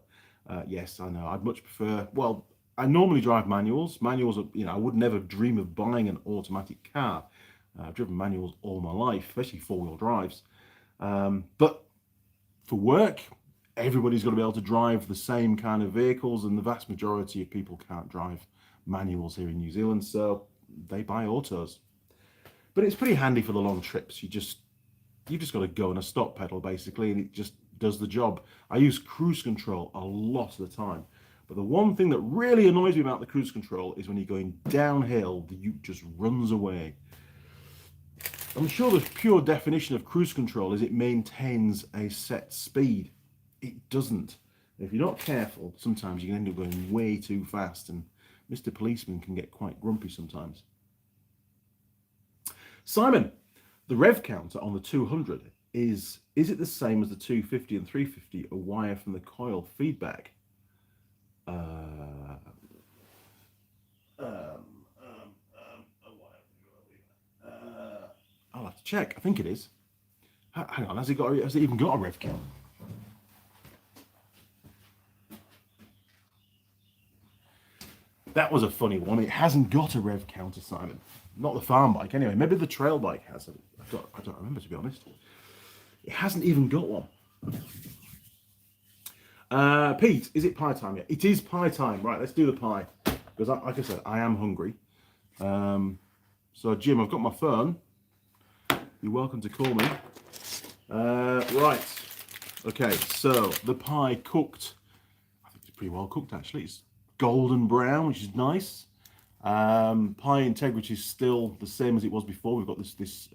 Yes, I know, I'd much prefer, well, I normally drive manuals. Manuals are, you know, I would never dream of buying an automatic car. I've driven manuals all my life, especially four-wheel drives. But for work, everybody's got to be able to drive the same kind of vehicles, and the vast majority of people can't drive manuals here in New Zealand, so they buy autos. But it's pretty handy for the long trips. You've just got to go on a stop pedal basically, and it just does the job. I use cruise control a lot of the time, but the one thing that really annoys me about the cruise control is when you're going downhill, the ute just runs away. I'm sure the pure definition of cruise control is it maintains a set speed. It doesn't. If you're not careful, sometimes you can end up going way too fast, and Mr. Policeman can get quite grumpy sometimes. Simon, the rev counter on the 200, is it the same as the 250 and 350, a wire from the coil feedback? I'll have to check. I think it is. Hang on, has it even got a rev count? That was a funny one. It hasn't got a rev counter, Simon. Not the farm bike, anyway. Maybe the trail bike has it. I don't remember, to be honest. It hasn't even got one. Pete, is it pie time yet? It is pie time. Right, let's do the pie. Because, like I said, I am hungry. So, Jim, I've got my phone. You're welcome to call me. Right. Okay, so the pie cooked. I think it's pretty well cooked, actually. It's golden brown, which is nice. Pie integrity is still the same as it was before. We've got this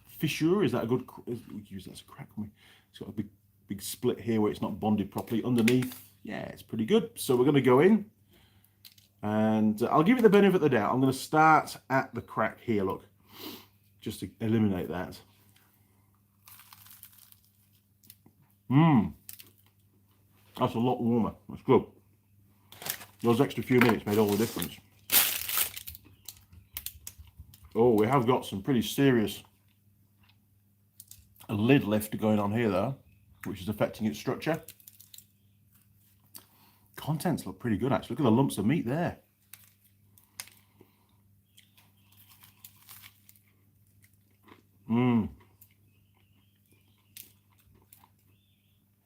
fissure. Is that a good? We use that as a crack. It's got a big big split here where it's not bonded properly. Underneath, yeah, it's pretty good. So we're going to go in, and I'll give it the benefit of the doubt. I'm going to start at the crack here, look, just to eliminate that. That's a lot warmer. That's good. Those extra few minutes made all the difference. Oh, we have got some pretty serious lid lift going on here, though, which is affecting its structure. Contents look pretty good, actually. Look at the lumps of meat there.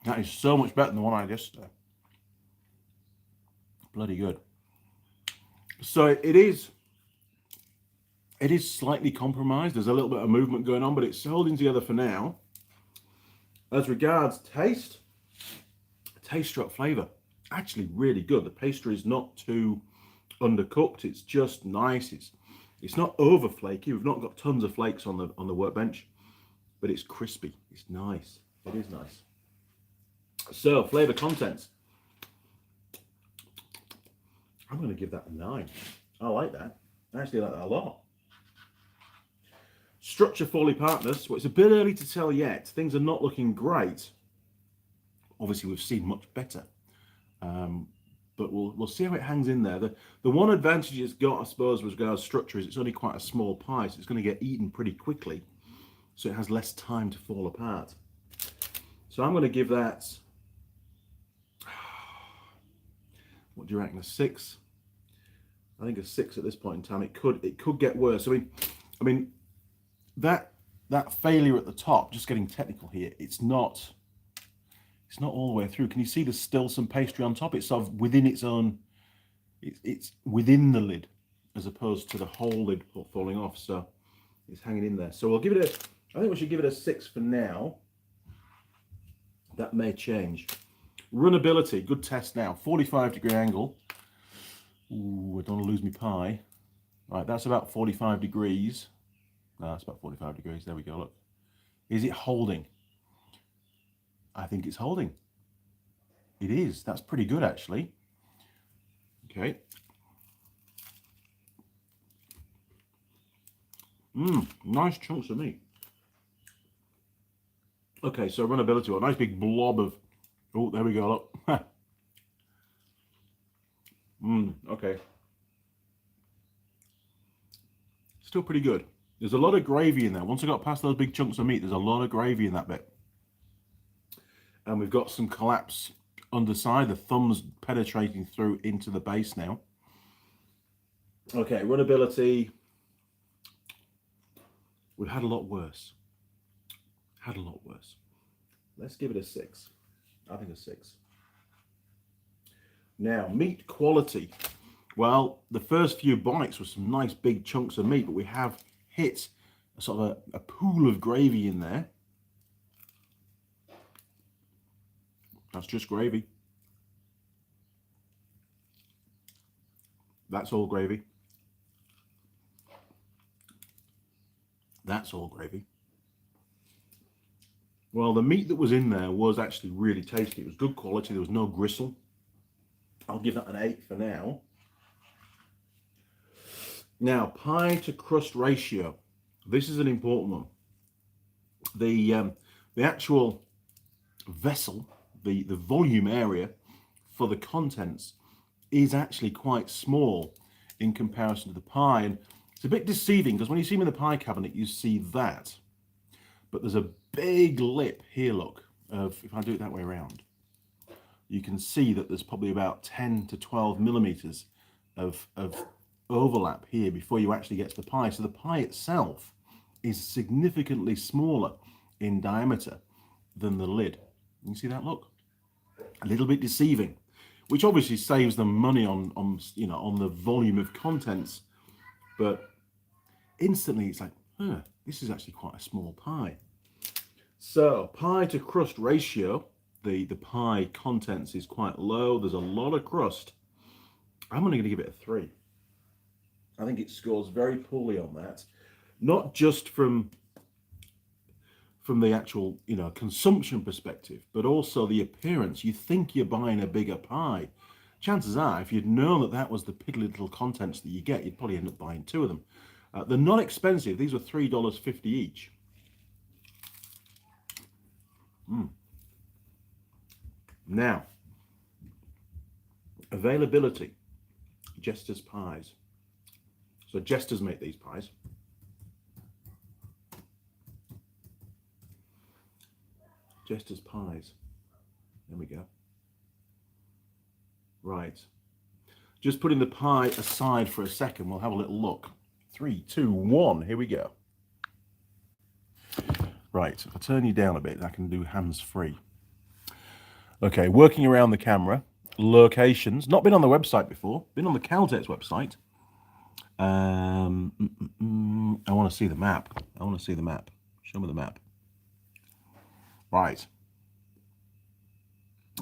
That is so much better than the one I had yesterday. Bloody good. So it is slightly compromised. There's a little bit of movement going on, but it's holding together for now. As regards taste stroke flavour, actually really good. The pastry is not too undercooked. It's just nice. It's not over flaky. We've not got tons of flakes on the workbench, but it's crispy. It's nice. It is nice. So flavour contents. I'm going to give that a 9. I like that. I actually like that a lot. Structure falling partners. Well, it's a bit early to tell yet. Things are not looking great. Obviously, we've seen much better. But we'll see how it hangs in there. The one advantage it's got, I suppose, with regards to structure is it's only quite a small pie, so it's going to get eaten pretty quickly. So it has less time to fall apart. So I'm going to give that, what do you reckon, a 6? I think a 6 at this point in time. It could get worse. I mean that failure at the top, just getting technical here, it's not all the way through. Can you see there's still some pastry on top? It's sort of within its own, it's within the lid as opposed to the whole lid falling off. So it's hanging in there. So we'll give it I think we should give it a 6 for now. That may change. Runnability, good test now. 45-degree angle. Ooh, I don't want to lose my pie. Right, that's about 45 degrees. No, that's about 45 degrees. There we go, look. Is it holding? I think it's holding. It is. That's pretty good, actually. Okay. Nice chunks of meat. Okay, so runnability, a nice big blob of, oh, there we go, look. Okay. Still pretty good. There's a lot of gravy in there. Once I got past those big chunks of meat, there's a lot of gravy in that bit. And we've got some collapse underside. The thumb's penetrating through into the base now. Okay, runnability. We've had a lot worse. Had a lot worse. Let's give it a 6. I think a 6. Now, meat quality. Well, the first few bites were some nice big chunks of meat, but we have hit a sort of a pool of gravy in there. That's just gravy. That's all gravy. That's all gravy. Well, the meat that was in there was actually really tasty. It was good quality. There was no gristle. I'll give that an 8 for now. Now, pie to crust ratio. This is an important one. The actual vessel, the volume area for the contents is actually quite small in comparison to the pie. And it's a bit deceiving because when you see them in the pie cabinet, you see that. But there's a big lip here, look, if I do it that way around, you can see that there's probably about 10 to 12 millimeters of overlap here before you actually get to the pie. So the pie itself is significantly smaller in diameter than the lid. You see that, look? A little bit deceiving, which obviously saves them money on the volume of contents, but instantly it's like, this is actually quite a small pie. So pie to crust ratio, the pie contents is quite low. There's a lot of crust. I'm only going to give it a 3. I think it scores very poorly on that. Not just from from the actual, consumption perspective, but also the appearance. You think you're buying a bigger pie. Chances are, if you'd known that that was the piddly little contents that you get, you'd probably end up buying 2 of them. They're not expensive. These were $3.50 each. Now, availability. Jester's pies. So Jester's make these pies. Jester's pies. There we go. Right. Just putting the pie aside for a second, we'll have a little look. 3, 2, 1, here we go. Right, if I turn you down a bit, I can do hands-free. Okay, working around the camera, locations, not been on the website before, been on the Caltex website. I want to see the map. Show me the map. Right.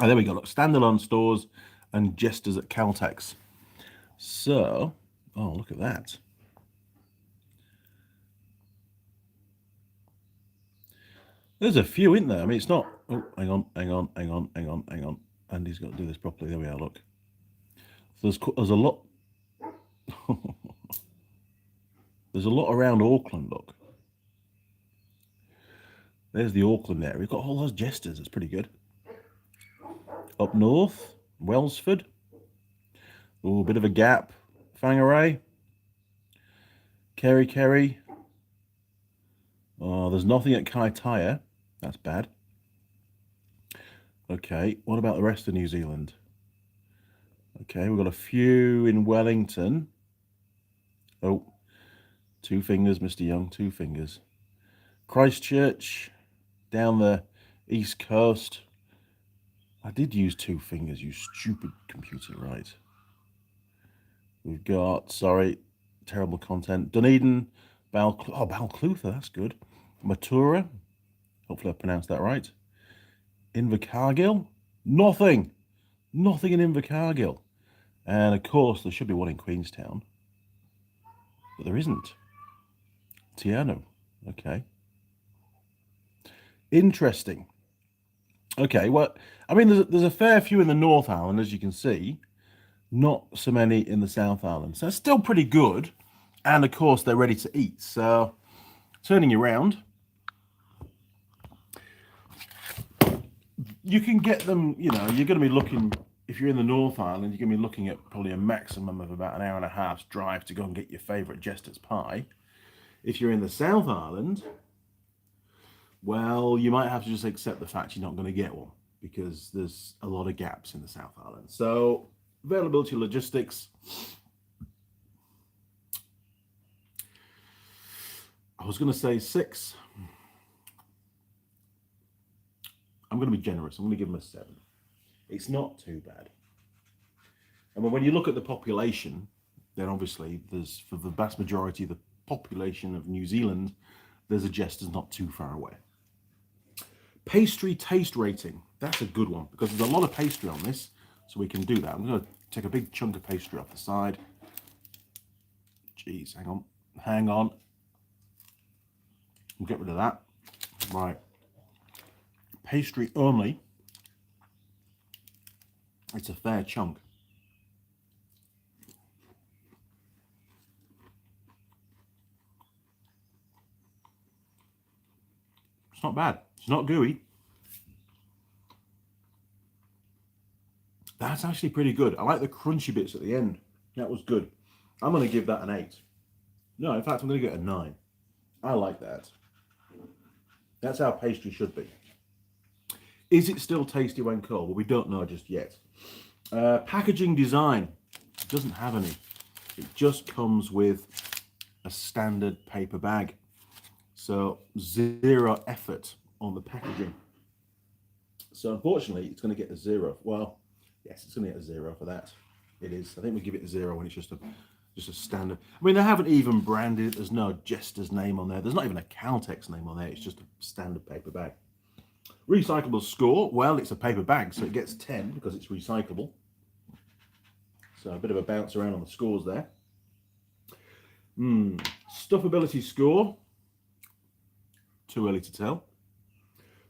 Oh, there we go. Look, standalone stores and Jesters at Caltex. So, oh, look at that. There's a few in there. I mean, it's not. Oh, hang on. Andy's got to do this properly. There we are. Look. So there's a lot. There's a lot around Auckland. Look. There's the Auckland area. We've got all those Jesters. It's pretty good. Up north, Wellsford. Oh, a bit of a gap. Whangarei. Kerry. Oh, there's nothing at Kaitaia. That's bad. Okay, what about the rest of New Zealand? Okay, we've got a few in Wellington. Oh, 2 fingers, Mr. Young, 2 fingers. Christchurch, down the east coast. I did use 2 fingers, you stupid computer, right? We've got, sorry, terrible content. Dunedin, Balclutha, that's good. Matura, hopefully I pronounced that right. Invercargill, nothing in Invercargill. And of course, there should be one in Queenstown, but there isn't. Tiano, okay. Interesting. Okay, well, I mean, there's a fair few in the North Island, as you can see. Not so many in the South Island. So it's still pretty good. And of course, they're ready to eat. So turning you around, you can get them, you're going to be looking, if you're in the North Island, you're going to be looking at probably a maximum of about an hour and a half's drive to go and get your favourite Jester's pie. If you're in the South Island, well, you might have to just accept the fact you're not going to get one because there's a lot of gaps in the South Island. So availability, logistics. I was going to say 6. I'm going to be generous. I'm going to give them a 7. It's not too bad. And when you look at the population, then obviously there's, for the vast majority of the population of New Zealand, there's a Jester's not too far away. Pastry taste rating. That's a good one because there's a lot of pastry on this, so we can do that. I'm going to take a big chunk of pastry off the side. Jeez, hang on. We'll get rid of that. Right. Pastry only. It's a fair chunk. It's not bad. It's not gooey. That's actually pretty good. I like the crunchy bits at the end. That was good. I'm going to give that an 8. No, in fact, I'm going to give it a 9. I like that. That's how pastry should be. Is it still tasty when cold? Well, we don't know just yet. Packaging design. It doesn't have any. It just comes with a standard paper bag. So 0 effort on the packaging. So unfortunately, it's going to get a 0. Well, yes, it's going to get a 0 for that. It is. I think we give it a 0 when it's just a standard. I mean, they haven't even branded it. There's no Jester's name on there. There's not even a Caltex name on there. It's just a standard paper bag. Recyclable score. Well, it's a paper bag, so it gets 10 because it's recyclable. So a bit of a bounce around on the scores there. Stuffability score. Too early to tell.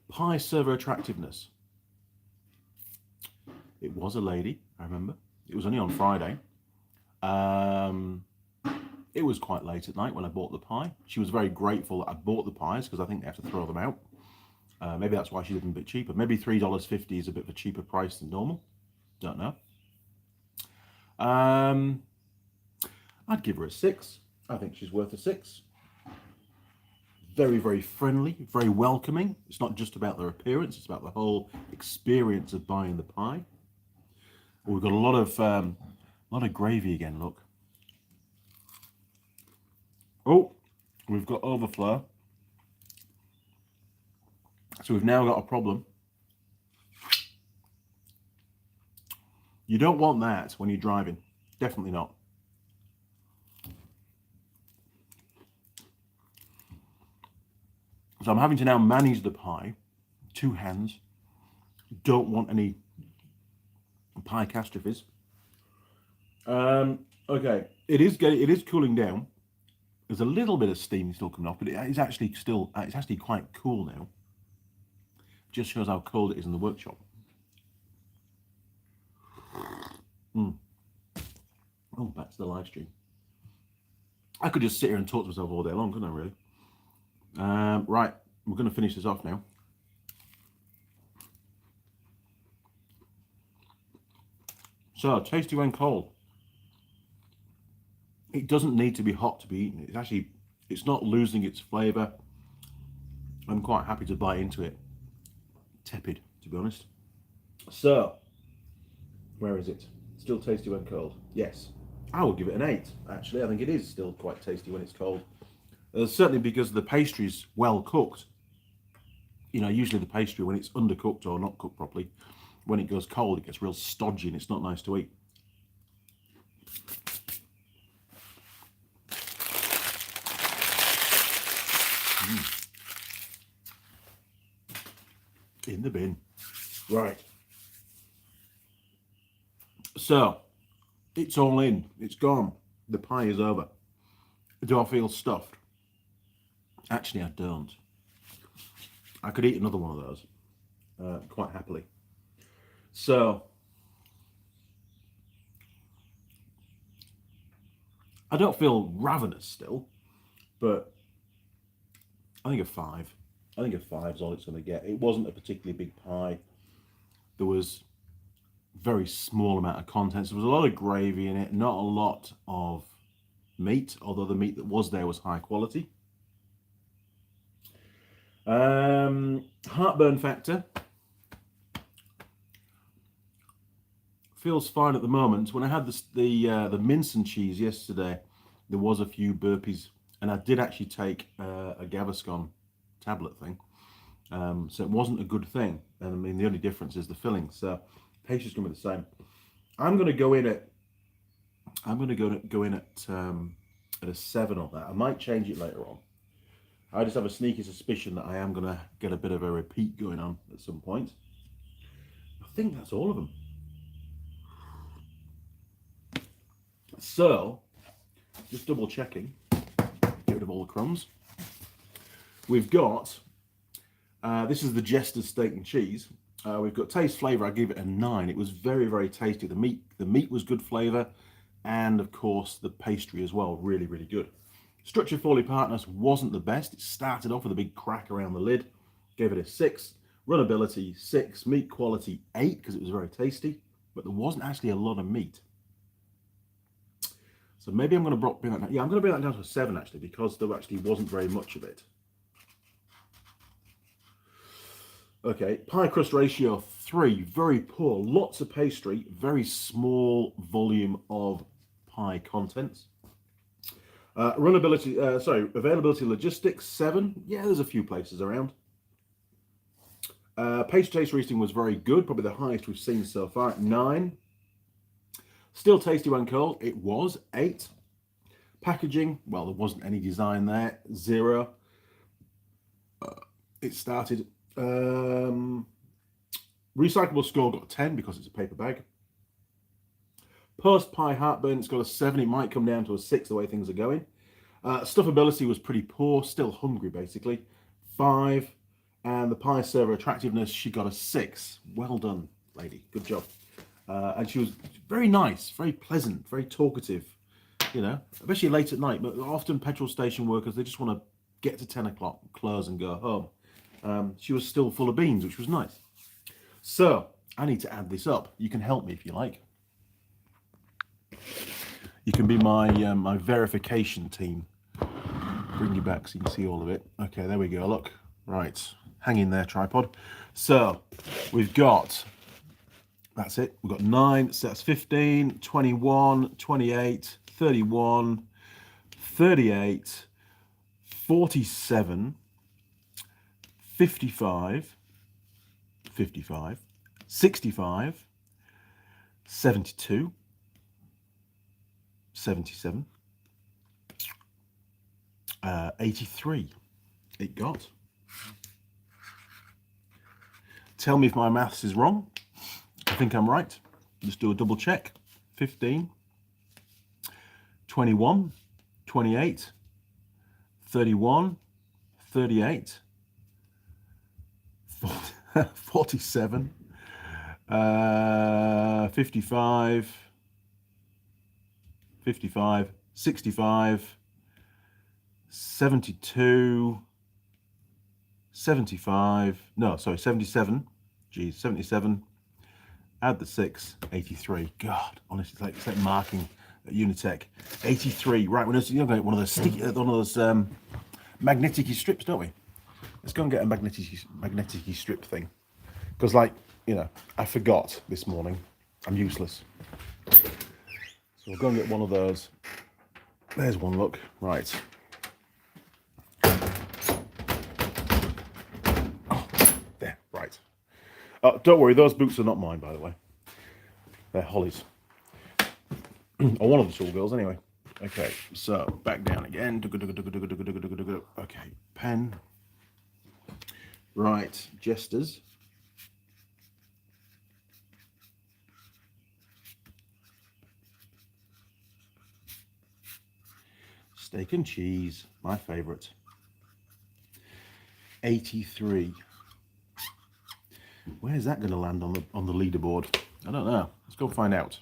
Pie server attractiveness. It was a lady, I remember. It was only on Friday. It was quite late at night when I bought the pie. She was very grateful that I bought the pies because I think they have to throw them out. Maybe that's why she did them a bit cheaper. Maybe $3.50 is a bit of a cheaper price than normal. Don't know. I'd give her a 6. I think she's worth a 6. Very, very friendly, very welcoming. It's not just about their appearance, it's about the whole experience of buying the pie. We've got a lot of gravy again, look. Oh, we've got overflow. So we've now got a problem. You don't want that when you're driving. Definitely not. So I'm having to now manage the pie. 2 hands. Don't want any pie catastrophes. Okay, it is cooling down. There's a little bit of steam still coming off, but it's actually quite cool now. Just shows how cold it is in the workshop. Oh, back to the live stream. I could just sit here and talk to myself all day long, couldn't I, really? Right, we're going to finish this off now. So, tasty when cold. It doesn't need to be hot to be eaten. It's not losing its flavour. I'm quite happy to bite into it. Tepid, to be honest. So, where is it? Still tasty when cold? Yes. I will give it an 8, actually. I think it is still quite tasty when it's cold. Certainly because the pastry's well cooked. You know, usually the pastry, when it's undercooked or not cooked properly, when it goes cold, it gets real stodgy and it's not nice to eat. In the bin. Right. So, it's all in. It's gone. The pie is over. Do I feel stuffed? Actually, I don't. I could eat another one of those quite happily. So, I don't feel ravenous still, but I think a 5. I think a 5 is all it's going to get. It wasn't a particularly big pie. There was a very small amount of contents. There was a lot of gravy in it, not a lot of meat, although the meat that was there was high quality. Heartburn factor. Feels fine at the moment. When I had the mince and cheese yesterday, there was a few burpees, and I did actually take a Gaviscon tablet thing, so it wasn't a good thing. And I mean, the only difference is the filling. So pastry's gonna be the same. I'm gonna go in at a 7 on that. I might change it later on. I just have a sneaky suspicion that I am gonna get a bit of a repeat going on at some point. I think that's all of them. So, just double checking, get rid of all the crumbs. We've got, this is the Jester's steak and cheese. We've got taste flavour, I gave it a 9. It was very, very tasty. The meat was good flavour, and of course the pastry as well, really, really good. Structure Foley Partners wasn't the best. It started off with a big crack around the lid. Gave it a 6. Runnability 6. Meat quality 8 because it was very tasty, but there wasn't actually a lot of meat. So maybe I'm going to bring that down. Yeah, I'm going to bring that down to a 7 actually, because there actually wasn't very much of it. Okay, pie crust ratio 3, very poor. Lots of pastry, very small volume of pie contents. Availability logistics 7. Yeah, there's a few places around. Pastry taste reading was very good, probably the highest we've seen so far, 9. Still tasty when cold, it was 8. Packaging, well, there wasn't any design there, 0. It started. Recyclable score got a 10 because it's a paper bag. Post pie heartburn, it's got a 7. It might come down to a 6 the way things are going. Stuffability was pretty poor, still hungry basically, 5. And the pie server attractiveness, she got a 6. Well done, lady. Good job. And she was very nice, very pleasant, very talkative, you know, especially late at night. But often petrol station workers, they just want to get to 10 o'clock, close and go home. She was still full of beans, which was nice. So I need to add this up. You can help me if you like. You can be my my verification team. Bring you back so you can see all of it. Okay, there we go. Look, right. Hang in there, tripod. So we've got, that's it. We've got 9, so that's 15, 21, 28, 31, 38, 47, 55, 55, 65, 72, 77, 83 it got. Tell me if my maths is wrong. I think I'm right. Just do a double check. 15, 21, 28, 31, 38, 47, 55, 55, 65, 72, 75, no, sorry, 77, geez, 77, add the 6, 83. God, honestly, it's like marking at Unitech. 83, right, we're going to get one of those sticky, one of those magnetic strips, don't we? Let's go and get a magnetic strip thing. Because, like, you know, I forgot this morning. I'm useless. So we'll go and get one of those. There's one, look. Right. Oh, there, right. Don't worry, those boots are not mine, by the way. They're Holly's. Or one of the tool girls, anyway. Okay, so back down again. Okay, pen. Right, jesters. Steak and cheese, my favourite. 83. Where's that going to land on the leaderboard? I don't know. Let's go find out.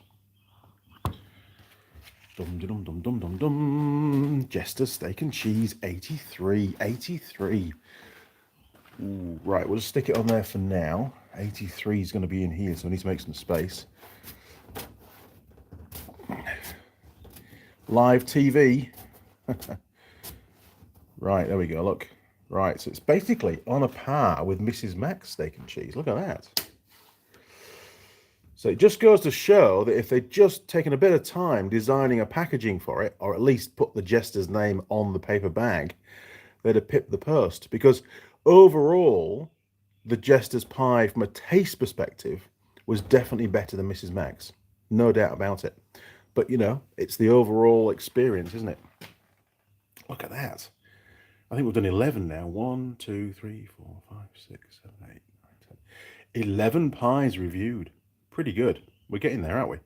Dum dum dum dum dum dum. Jester steak and cheese. 83. 83. Ooh, right, we'll just stick it on there for now. 83 is going to be in here, so I need to make some space. Live TV. Right, there we go, look. Right, so it's basically on a par with Mrs. Mack's steak and cheese. Look at that. So it just goes to show that if they'd just taken a bit of time designing a packaging for it, or at least put the Jester's name on the paper bag, they'd have pipped the post. Because overall, the Jester's pie, from a taste perspective, was definitely better than Mrs. Mack's. No doubt about it. But, you know, it's the overall experience, isn't it? Look at that. I think we've done 11 now. 1, 2, 3, 4, 5, 6, 7, 8, 9, 10. 11 pies reviewed. Pretty good. We're getting there, aren't we?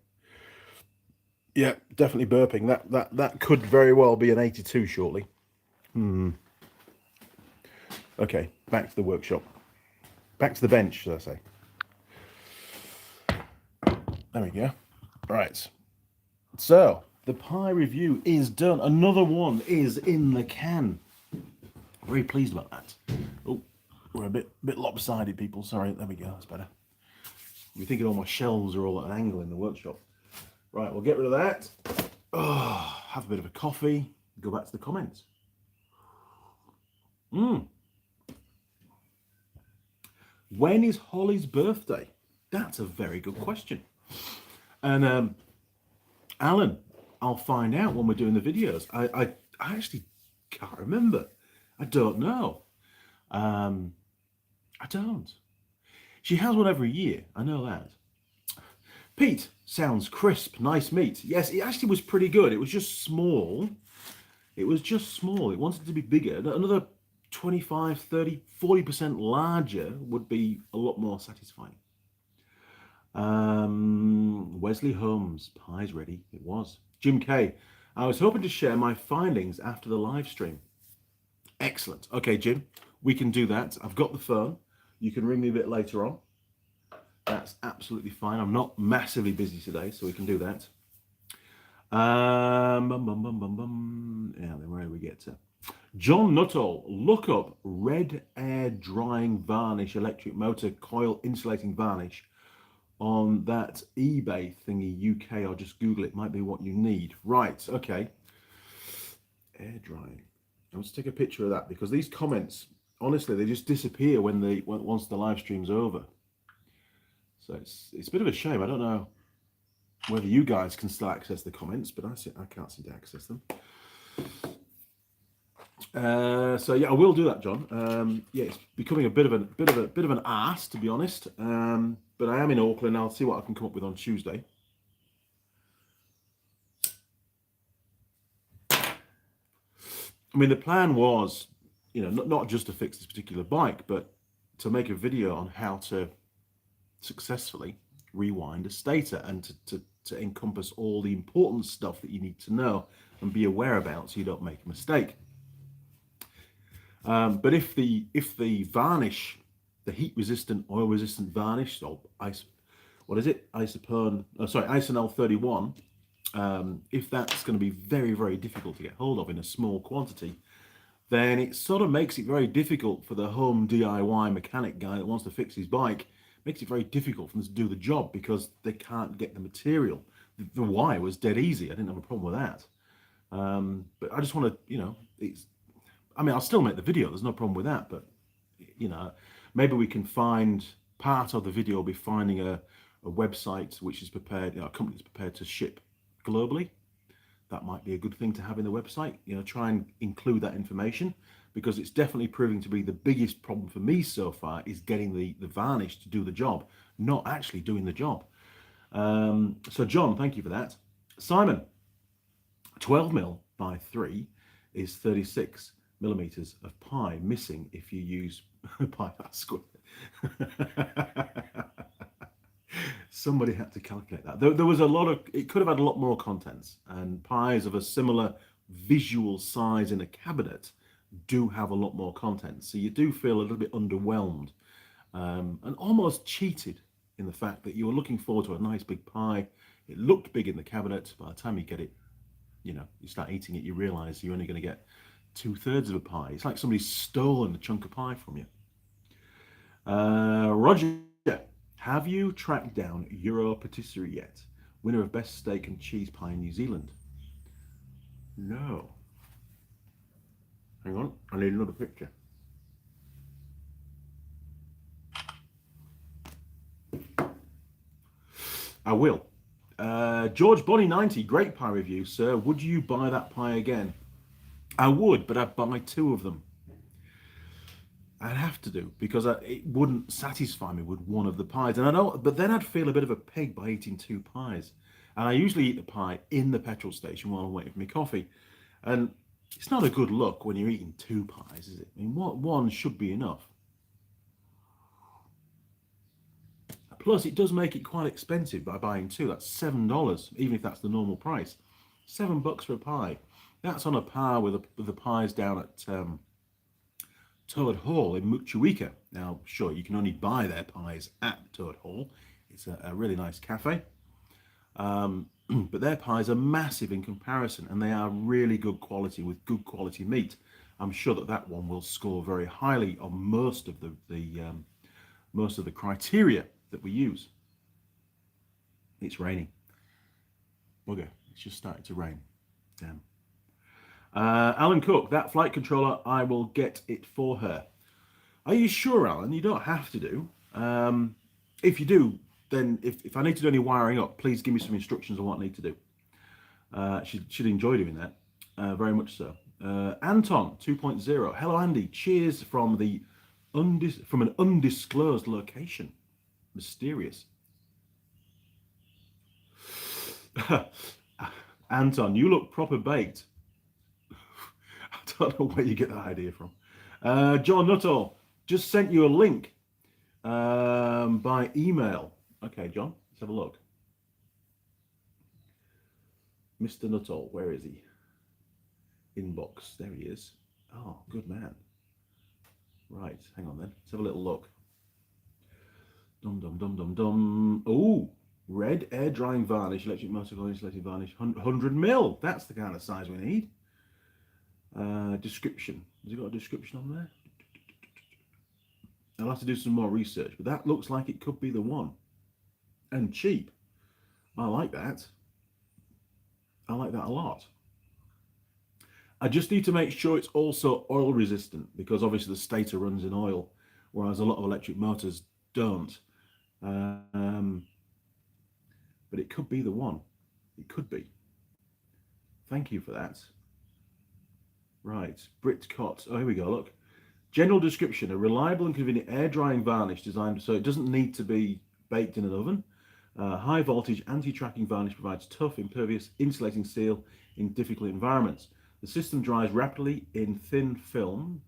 Yeah, definitely burping. That could very well be an 82 shortly. Okay, back to the workshop. Back to the bench, should I say. There we go. Right. So, the pie review is done. Another one is in the can. Very pleased about that. Oh, we're a bit lopsided, people. Sorry, there we go. That's better. You're thinking all my shelves are all at an angle in the workshop. Right, we'll get rid of that. Oh, have a bit of a coffee. Go back to the comments. When is Holly's birthday? That's a very good question. And Alan, I'll find out when we're doing the videos. I actually can't remember. I don't know. I don't. She has one every year. I know that. Pete, sounds crisp. Nice meat. Yes, it actually was pretty good. It was just small. It was just small. It wanted to be bigger. Another 25, 30, 40% larger would be a lot more satisfying. Wesley Holmes, pie's ready. It was. Jim K, I was hoping to share my findings after the live stream. Excellent. Okay, Jim, we can do that. I've got the phone. You can ring me a bit later on. That's absolutely fine. I'm not massively busy today, so we can do that. Yeah, then where do we get to? John Nuttall, look up red air drying varnish electric motor coil insulating varnish on that eBay thingy UK, or just Google it. Might be what you need. Right, okay. Air drying. Let's take a picture of that, because these comments, honestly, they just disappear once the live stream's over. So it's a bit of a shame. I don't know whether you guys can still access the comments, but I can't seem to access them. So yeah, I will do that, John. Yeah, it's becoming a bit of an arse, to be honest. But I am in Auckland. I'll see what I can come up with on Tuesday. I mean, the plan was, not just to fix this particular bike, but to make a video on how to successfully rewind a stator, and to encompass all the important stuff that you need to know and be aware about, so you don't make a mistake. But if the varnish, the heat-resistant, oil-resistant varnish, or Isonel 31, if that's going to be very, very difficult to get hold of in a small quantity, then it sort of makes it very difficult for the home DIY mechanic guy that wants to fix his bike. Makes it very difficult for them to do the job, because they can't get the material. The wire was dead easy. I didn't have a problem with that. But I just want to, I'll still make the video. There's no problem with that. But, maybe we can find part of the video. Will be finding a website which is prepared, a company that's prepared to ship globally. That might be a good thing to have in the website. Try and include that information, because it's definitely proving to be the biggest problem for me so far, is getting the varnish to do the job, not actually doing the job. So John, thank you for that. Simon, 12mm by 3 is 36 millimeters of pi missing if you use pi square. Somebody had to calculate that. There was it could have had a lot more contents, and pies of a similar visual size in a cabinet do have a lot more content. So you do feel a little bit underwhelmed and almost cheated in the fact that you were looking forward to a nice big pie. It looked big in the cabinet. By the time you get it, you start eating it, you realize you're only going to get 2/3 of a pie. It's like somebody's stolen a chunk of pie from you. Roger, have you tracked down Euro Patisserie yet? Winner of best steak and cheese pie in New Zealand? No. Hang on, I need another picture. I will. George Bonnie 90, great pie review, sir. Would you buy that pie again? I would, but I'd buy 2 of them. I'd have to do, because it wouldn't satisfy me with one of the pies. And I know, but then I'd feel a bit of a pig by eating 2 pies. And I usually eat the pie in the petrol station while I'm waiting for my coffee. And it's not a good look when you're eating 2 pies, is it? I mean, one should be enough. Plus, it does make it quite expensive by buying 2. That's $7, even if that's the normal price. $7 for a pie. That's on a par with the pies down at Toad Hall in Muchuika. Now, sure, you can only buy their pies at Toad Hall. It's a really nice cafe. But their pies are massive in comparison, and they are really good quality with good quality meat. I'm sure that one will score very highly on most of the criteria that we use. It's raining. Okay, it's just started to rain. Damn. Alan Cook, that flight controller, I will get it for her. Are you sure, Alan? You don't have to do. If you do, then if I need to do any wiring up, please give me some instructions on what I need to do. She'd enjoy doing that, very much so. Anton 2.0, hello Andy, cheers from an undisclosed location. Mysterious. Anton, you look proper baked. I don't know where you get that idea from. John Nuttall, just sent you a link by email. Okay, John, let's have a look. Mr. Nuttall, where is he? Inbox, there he is. Oh, good man. Right, hang on then. Let's have a little look. Dum dum dum dum dum. Oh, red air drying varnish, electric motor coil insulated varnish, 100 mil. That's the kind of size we need. Description. Has it got a description on there? I'll have to do some more research, but that looks like it could be the one. And cheap. I like that. I like that a lot. I just need to make sure it's also oil resistant, because obviously the stator runs in oil, whereas a lot of electric motors don't. But it could be the one. It could be. Thank you for that. Right, Britcott. Oh, here we go, look. General description, a reliable and convenient air drying varnish designed so it doesn't need to be baked in an oven. High voltage anti-tracking varnish provides tough, impervious, insulating seal in difficult environments. The system dries rapidly in thin film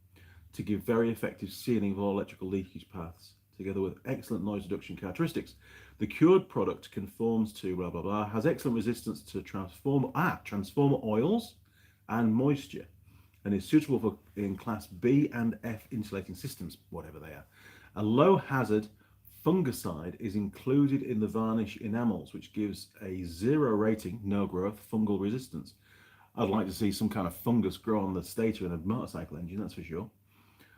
to give very effective sealing of all electrical leakage paths, together with excellent noise reduction characteristics. The cured product conforms to blah blah blah, has excellent resistance to transformer oils and moisture, and is suitable for in class B and F insulating systems, whatever they are. A low hazard fungicide is included in the varnish enamels, which gives a 0 rating, no growth, fungal resistance. I'd like to see some kind of fungus grow on the stator in a motorcycle engine, that's for sure.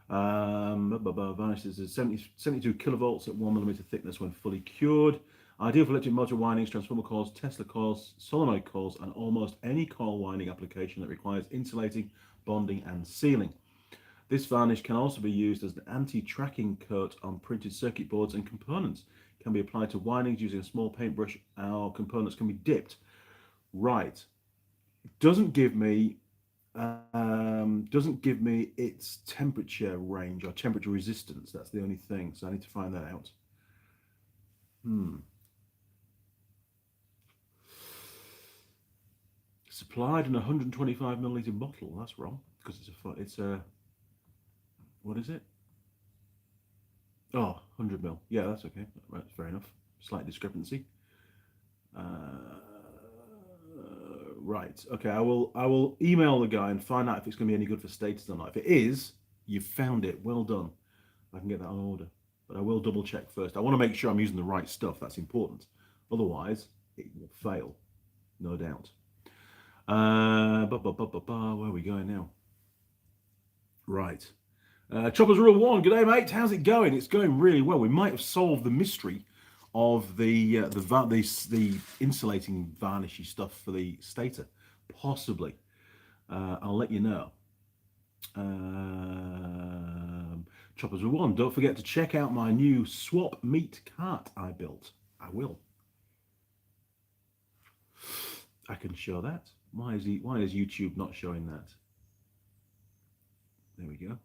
Varnish is 72 kilovolts at 1mm thickness when fully cured. Ideal for electric motor windings, transformer coils, Tesla coils, solenoid coils, and almost any coil winding application that requires insulating, bonding, and sealing. This varnish can also be used as an anti-tracking coat on printed circuit boards and components. It can be applied to windings using a small paintbrush. Our components can be dipped. Right. Doesn't give me its temperature range or temperature resistance. That's the only thing. So I need to find that out. Supplied in a 125 milliliter bottle. That's wrong because it's a what is it? Oh, 100 mil. Yeah, that's okay. That's fair enough. Slight discrepancy. Right. Okay. I will email the guy and find out if it's going to be any good for status or not. If it is, you've found it. Well done. I can get that on order. But I will double check first. I want to make sure I'm using the right stuff. That's important. Otherwise, it will fail. No doubt. Where are we going now? Right. Choppers Rule 1. G'day, mate. How's it going? It's going really well. We might have solved the mystery of the insulating varnishy stuff for the stator. Possibly. I'll let you know. Choppers Rule 1. Don't forget to check out my new swap meat cart I built. I will. I can show that. Why is YouTube not showing that? There we go.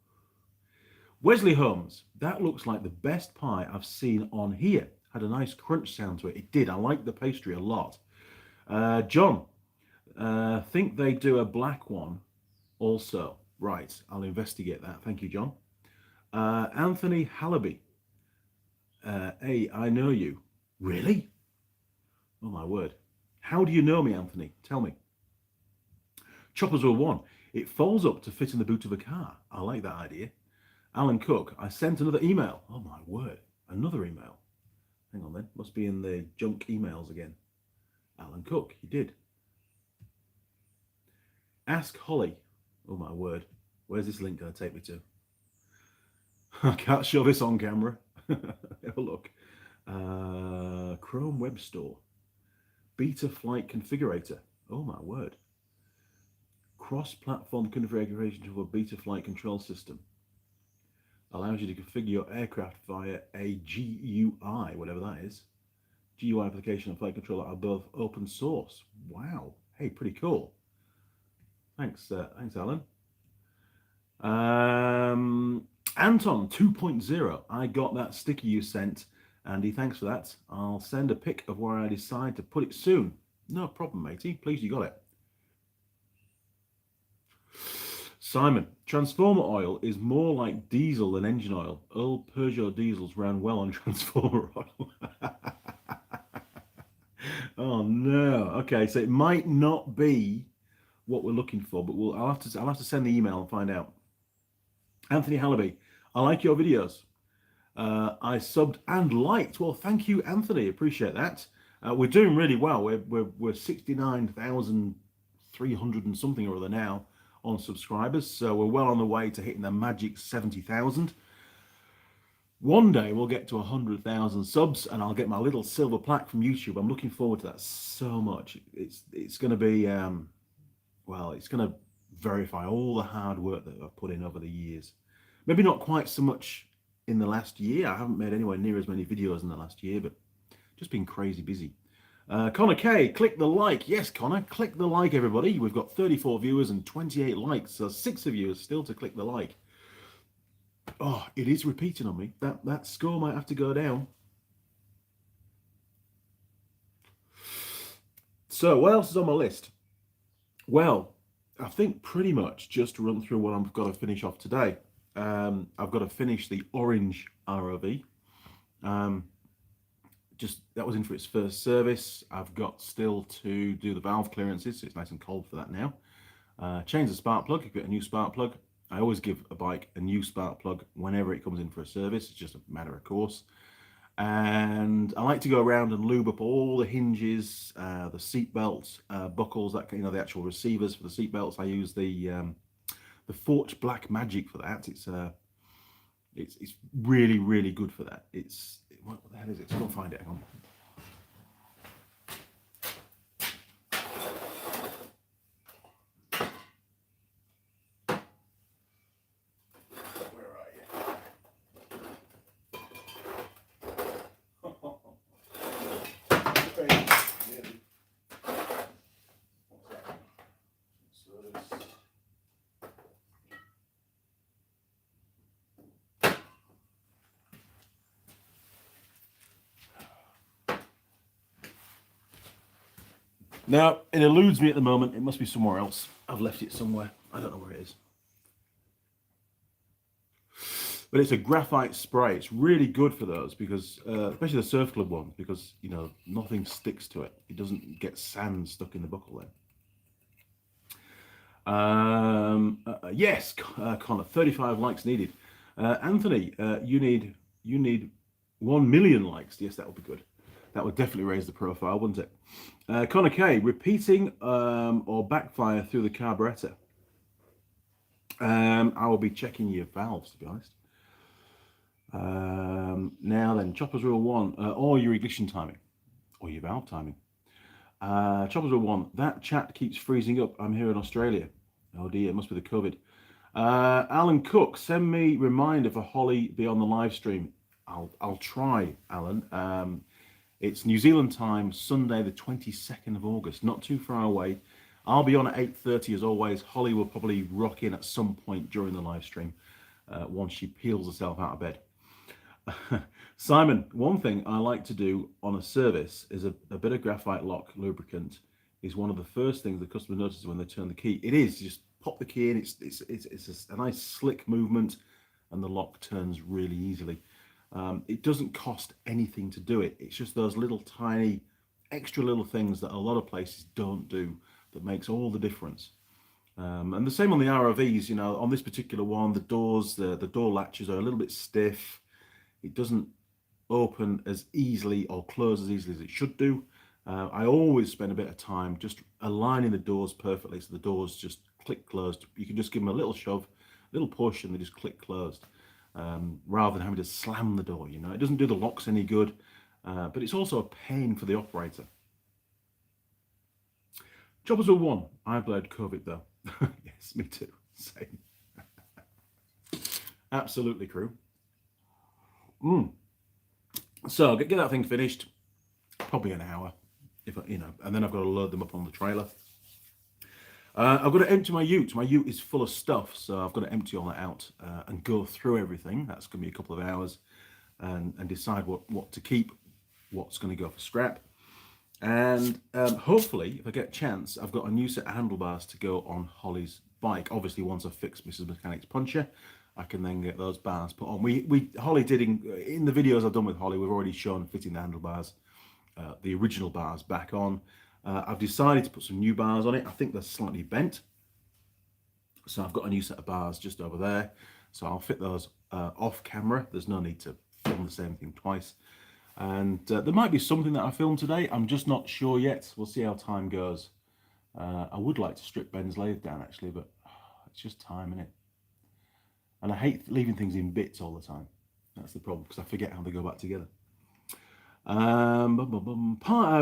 Wesley Holmes, that looks like the best pie I've seen on here. Had a nice crunch sound to it. It did. I like the pastry a lot. John, think they do a black one also. Right, I'll investigate that. Thank you, John. Anthony Hallaby. Hey, I know you. Really? Oh, my word. How do you know me, Anthony? Tell me. Choppers Rule 1. It folds up to fit in the boot of a car. I like that idea. Alan Cook, I sent another email. Oh my word, another email. Hang on then, must be in the junk emails again. Alan Cook, you did. Ask Holly. Oh my word, where's this link going to take me to? I can't show this on camera. Have a look. Chrome Web Store. Beta Flight Configurator. Oh my word. Cross-platform configuration to a Beta Flight control system. Allows you to configure your aircraft via a GUI, whatever that is. GUI application and flight controller above open source. Wow. Hey, pretty cool. Thanks, Alan. Anton 2.0. I got that sticker you sent, Andy. Thanks for that. I'll send a pic of where I decide to put it soon. No problem, matey. Pleased you got it. Simon, transformer oil is more like diesel than engine oil. Old Peugeot diesels ran well on transformer oil. Oh no. Okay, so it might not be what we're looking for, but I'll have to send the email and find out. Anthony Hallaby, I like your videos. I subbed and liked. Well, thank you, Anthony. Appreciate that. We're doing really well. We're 69,300 and something or other now on subscribers. So we're well on the way to hitting the magic 70,000. One day we'll get to 100,000 subs and I'll get my little silver plaque from YouTube. I'm looking forward to that so much. It's going to be, well, it's going to verify all the hard work that I've put in over the years. Maybe not quite so much in the last year. I haven't made anywhere near as many videos in the last year, but just been crazy busy. Connor K, click the like. Yes, Connor, click the like, everybody. We've got 34 viewers and 28 likes, so 6 of you still to click the like. Oh, it is repeating on me. That score might have to go down. So, what else is on my list? Well, I think pretty much just to run through what I've got to finish off today. I've got to finish the orange ROV. Just that was in for its first service. I've got still to do the valve clearances, so it's nice and cold for that now. Change the spark plug, get a new spark plug. I always give a bike a new spark plug whenever it comes in for a service. It's just a matter of course. And I like to go around and lube up all the hinges, the seat belts, buckles, that the actual receivers for the seat belts. I use the Forge Black Magic for that. It's really, really good for that. What the hell is it? So go find it. Hang on. Now, it eludes me at the moment. It must be somewhere else. I've left it somewhere. I don't know where it is. But it's a graphite spray. It's really good for those because, especially the Surf Club ones, because, nothing sticks to it. It doesn't get sand stuck in the buckle then. Yes, Connor, 35 likes needed. Anthony, you need 1 million likes. Yes, that would be good. That would definitely raise the profile, wouldn't it? Connor K, repeating or backfire through the carburetor. I will be checking your valves, to be honest. Now then, Chopper's Rule 1, or your ignition timing, or your valve timing. Chopper's Rule 1, that chat keeps freezing up. I'm here in Australia. Oh dear, it must be the COVID. Alan Cook, send me reminder for Holly be on the live stream. I'll try, Alan. It's New Zealand time, Sunday the 22nd of August, not too far away. I'll be on at 8:30 as always. Holly will probably rock in at some point during the live stream once she peels herself out of bed. Simon, one thing I like to do on a service is a bit of graphite lock lubricant is one of the first things the customer notices when they turn the key. It is, just pop the key in, it's a nice slick movement and the lock turns really easily. It doesn't cost anything to do it. It's just those little tiny extra little things that a lot of places don't do that makes all the difference. And the same on the ROVs, on this particular one, the doors, the door latches are a little bit stiff. It doesn't open as easily or close as easily as it should do. I always spend a bit of time just aligning the doors perfectly so the doors just click closed. You can just give them a little shove, a little push, and they just click closed. Rather than having to slam the door, it doesn't do the locks any good, but it's also a pain for the operator. Choppers Rule 1, I've bled COVID though. Yes, me too, same. Absolutely, crew. So get that thing finished, probably an hour, and then I've got to load them up on the trailer. I've got to empty my ute. My ute is full of stuff, so I've got to empty all that out and go through everything. That's going to be a couple of hours and decide what to keep, what's going to go for scrap. And hopefully, if I get a chance, I've got a new set of handlebars to go on Holly's bike. Obviously, once I've fixed Mrs. Mechanic's puncher, I can then get those bars put on. Holly did, in the videos I've done with Holly, we've already shown fitting the handlebars, the original bars back on. I've decided to put some new bars on it. I think they're slightly bent. So I've got a new set of bars just over there. So I'll fit those off camera. There's no need to film the same thing twice. And there might be something that I filmed today. I'm just not sure yet. We'll see how time goes. I would like to strip Ben's lathe down actually, but it's just time, innit? And I hate leaving things in bits all the time. That's the problem, because I forget how they go back together.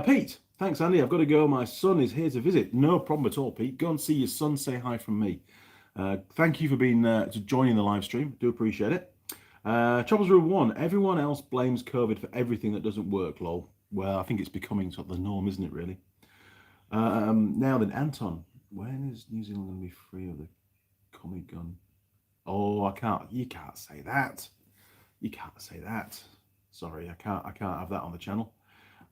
Pete, thanks Andy, I've got to go. My son is here to visit. No problem at all, Pete. Go and see your son. Say hi from me. Thank you for being joining the live stream. Do appreciate it. Choppers Rule 1. Everyone else blames COVID for everything that doesn't work, lol. Well, I think it's becoming sort of the norm, isn't it, really? Now then, Anton, when is New Zealand going to be free of the Comic gun? Oh, you can't say that. You can't say that. Sorry, I can't have that on the channel.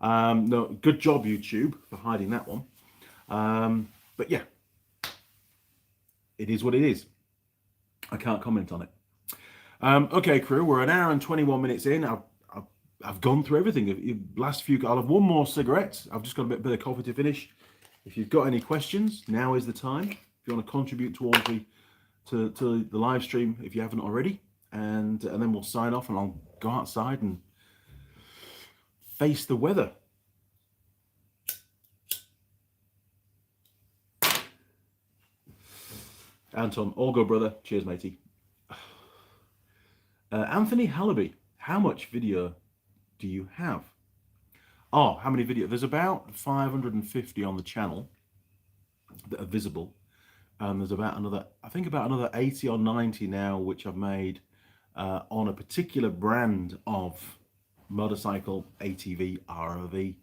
No, good job, YouTube, for hiding that one. But yeah, it is what it is. I can't comment on it. Okay, crew, we're an hour and 21 minutes in. I've gone through everything. Last few, I'll have one more cigarette. I've just got a bit of coffee to finish. If you've got any questions, now is the time. If you want to contribute towards to the live stream, if you haven't already, and then we'll sign off, and I'll go outside and face the weather. Anton, all good, brother. Cheers, matey. Anthony Hallaby, how much video do you have? Oh, how many videos? There's about 550 on the channel that are visible. And there's about another 80 or 90 now, which I've made on a particular brand of motorcycle, ATV, ROV,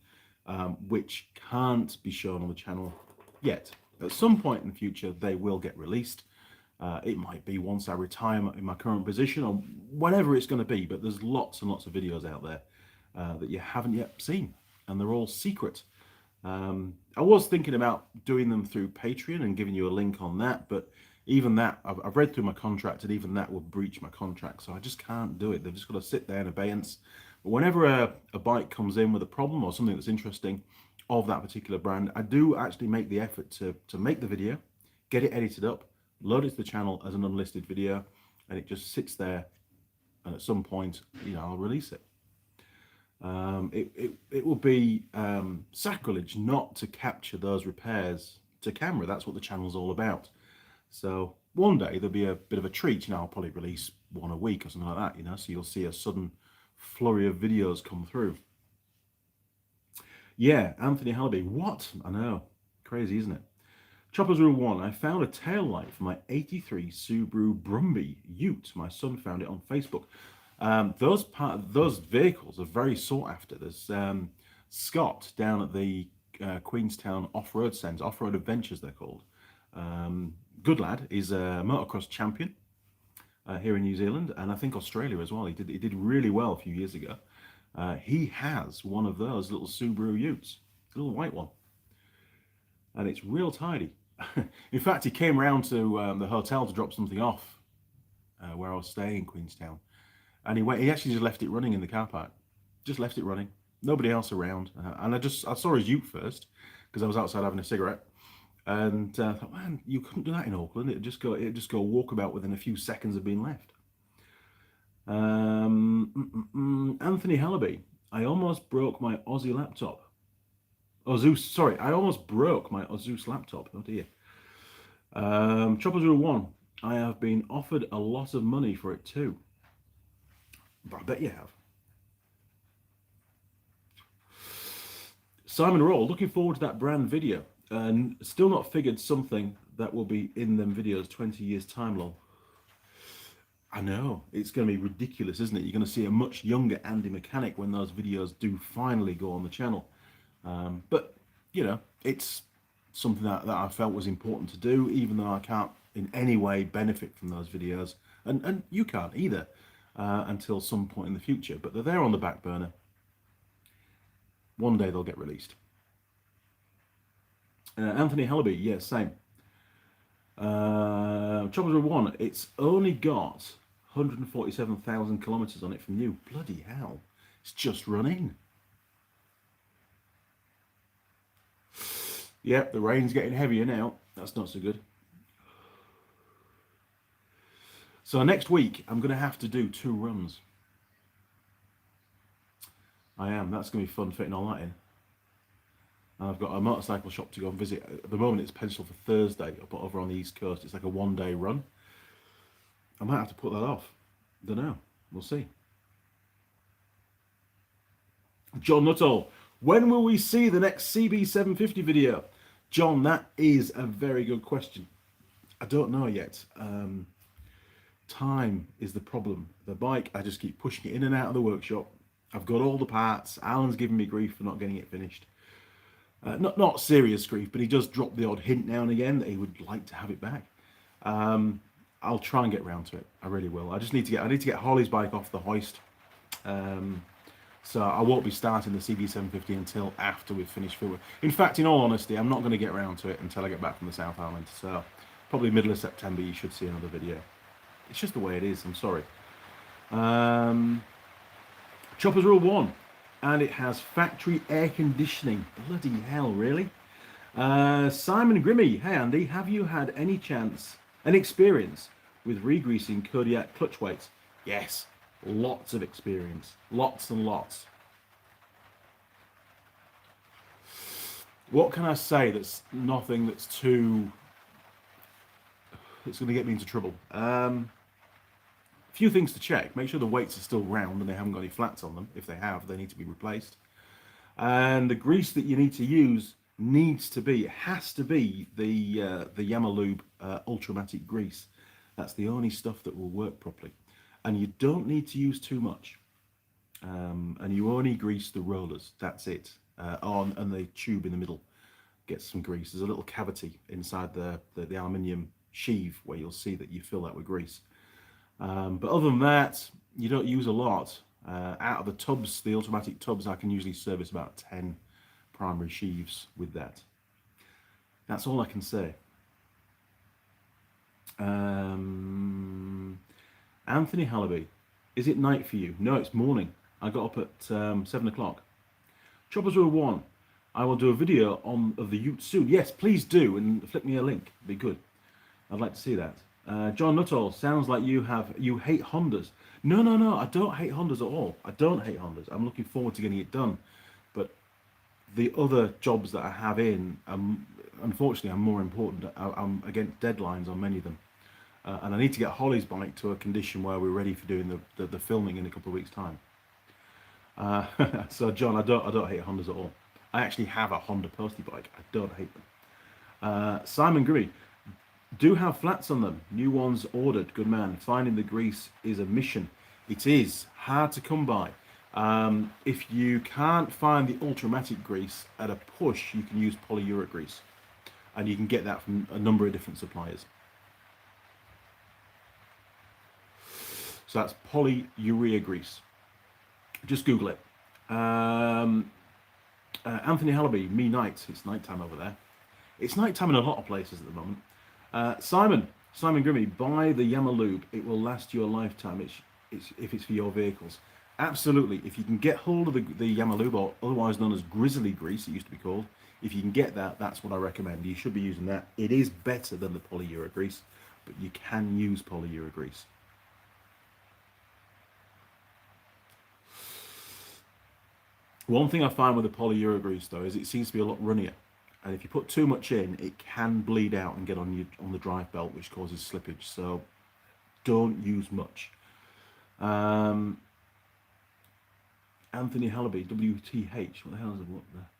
which can't be shown on the channel yet. At some point in the future, they will get released. It might be once I retire in my current position, or whatever it's going to be, but there's lots and lots of videos out there that you haven't yet seen, and they're all secret. I was thinking about doing them through Patreon and giving you a link on that, but even that, I've read through my contract, and even that would breach my contract, so I just can't do it. They've just got to sit there in abeyance. But whenever a bike comes in with a problem or something that's interesting of that particular brand, I do actually make the effort to make the video, get it edited up, load it to the channel as an unlisted video, and it just sits there, and at some point, I'll release it. It will be sacrilege not to capture those repairs to camera. That's what the channel's all about. So one day there'll be a bit of a treat. I'll probably release one a week or something like that, so you'll see a sudden flurry of videos come through. Yeah, Anthony Hallaby. What? I know. Crazy, isn't it? Choppers Rule 1. I found a tail light for my 83 Subaru Brumby Ute. My son found it on Facebook. Those vehicles are very sought after. There's Scott down at the Queenstown Off-Road Centre, Off-Road Adventures they're called. Good lad. He's a motocross champion here in New Zealand, and I think Australia as well. He did really well a few years ago. He has one of those little Subaru Utes, a little white one, and it's real tidy. In fact, he came around to the hotel to drop something off where I was staying in Queenstown. And he actually just left it running in the car park. Just left it running. Nobody else around. And I saw his ute first, because I was outside having a cigarette. And I thought, man, you couldn't do that in Auckland. It'd just go walkabout within a few seconds of being left. Anthony Hallaby. I almost broke my Aussie laptop. I almost broke my Asus laptop. Oh dear. Choppers Rule 1. I have been offered a lot of money for it too. But I bet you have. Simon Roll, looking forward to that brand video. And still not figured something that will be in them videos 20 years time, lol. I know, it's going to be ridiculous, isn't it? You're going to see a much younger Andy Mechanic when those videos do finally go on the channel. But, it's something that I felt was important to do, even though I can't in any way benefit from those videos. And you can't either. Until some point in the future, but they're there on the back burner. One day they'll get released. Anthony Hallaby, yeah, same. Choppers Rule 1, it's only got 147,000 kilometers on it from new. Bloody hell, it's just running. Yep, the rain's getting heavier now. That's not so good. So next week, I'm going to have to do 2 runs. I am. That's going to be fun fitting all that in. And I've got a motorcycle shop to go and visit. At the moment, it's penciled for Thursday up over on the East Coast. It's like a 1-day run. I might have to put that off. Don't know. We'll see. John Nuttall, when will we see the next CB750 video? John, that is a very good question. I don't know yet. Time is the problem. The bike, I just keep pushing it in and out of the workshop. I've got all the parts. Alan's giving me grief for not getting it finished. Not serious grief, but he does drop the odd hint now and again that he would like to have it back. I'll try and get round to it. I really will. I need to get Holly's bike off the hoist. So I won't be starting the CB750 until after we've finished filming. In fact, in all honesty, I'm not going to get around to it until I get back from the South Island. So probably middle of September, you should see another video. It's just the way it is. I'm sorry. Chopper's Rule 1. And it has factory air conditioning. Bloody hell, really? Simon Grimmy. Hey, Andy. Have you had any experience with re-greasing Kodiak clutch weights? Yes. Lots of experience. Lots and lots. What can I say that's nothing that's going to get me into trouble? Few things to check. Make sure the weights are still round and they haven't got any flats on them. If they have, they need to be replaced. And the grease that you need to use has to be the Yamalube Ultramatic grease. That's the only stuff that will work properly. And you don't need to use too much. And you only grease the rollers. That's it. And the tube in the middle gets some grease. There's a little cavity inside the aluminium sheave where you'll see that you fill that with grease. But other than that, you don't use a lot. Out of the tubs, the automatic tubs, I can usually service about 10 primary sheaves with that. That's all I can say. Anthony Hallaby, is it night for you? No, it's morning. I got up at 7 o'clock. Choppers Rule 1. I will do a video of the Ute soon. Yes, please do, and flick me a link. It'd be good. I'd like to see that. John Nuttall, sounds like you hate Hondas. No, I don't hate Hondas at all. I don't hate Hondas. I'm looking forward to getting it done. But the other jobs that I have in, unfortunately, are more important. I'm against deadlines on many of them. And I need to get Holly's bike to a condition where we're ready for doing the filming in a couple of weeks' time. So, John, I don't hate Hondas at all. I actually have a Honda Postie bike. I don't hate them. Simon Grimmy, do have flats on them. New ones ordered. Good man. Finding the grease is a mission. It is hard to come by. If you can't find the Ultramatic grease at a push, you can use polyuric grease. And you can get that from a number of different suppliers. So that's polyurea grease. Just Google it. Anthony Hallaby, me night. It's nighttime over there. It's nighttime in a lot of places at the moment. Simon Grimmy, buy the Yamalube. It will last you a lifetime. If it's for your vehicles. Absolutely. If you can get hold of the Yamalube, or otherwise known as grizzly grease, it used to be called. If you can get that, that's what I recommend. You should be using that. It is better than the polyuric grease, but you can use polyuric grease. One thing I find with the polyuric grease though is it seems to be a lot runnier, and if you put too much in, it can bleed out and get on the drive belt, which causes slippage. So don't use much. Anthony Hallaby, WTH. What the hell is it?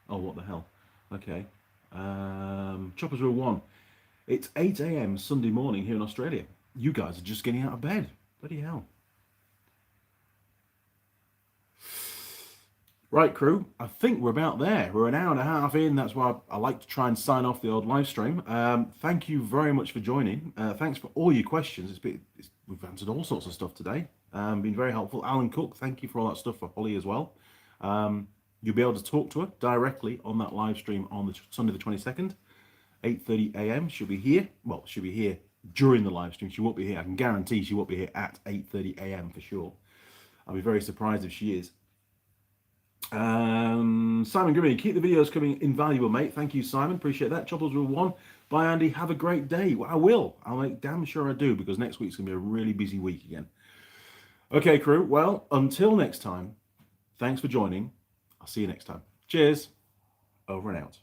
What the hell? Okay. Choppers Rule 1. It's 8 a.m. Sunday morning here in Australia. You guys are just getting out of bed. Bloody hell. Right, crew, I think we're about there. We're an hour and a half in. That's why I like to try and sign off the old live stream. Thank you very much for joining. Thanks for all your questions. We've answered all sorts of stuff today. Been very helpful. Alan Cook, thank you for all that stuff for Holly as well. You'll be able to talk to her directly on that live stream on the Sunday the 22nd, 8:30 a.m. She'll be here. Well, she'll be here during the live stream. She won't be here. I can guarantee she won't be here at 8:30 a.m. for sure. I'll be very surprised if she is. Simon Grimmy, keep the videos coming, invaluable, mate. Thank you, Simon. Appreciate that. Choppers Rule 1. Bye, Andy. Have a great day. Well, I will. I'll make damn sure I do, because next week's going to be a really busy week again. Okay, crew. Well, until next time, thanks for joining. I'll see you next time. Cheers. Over and out.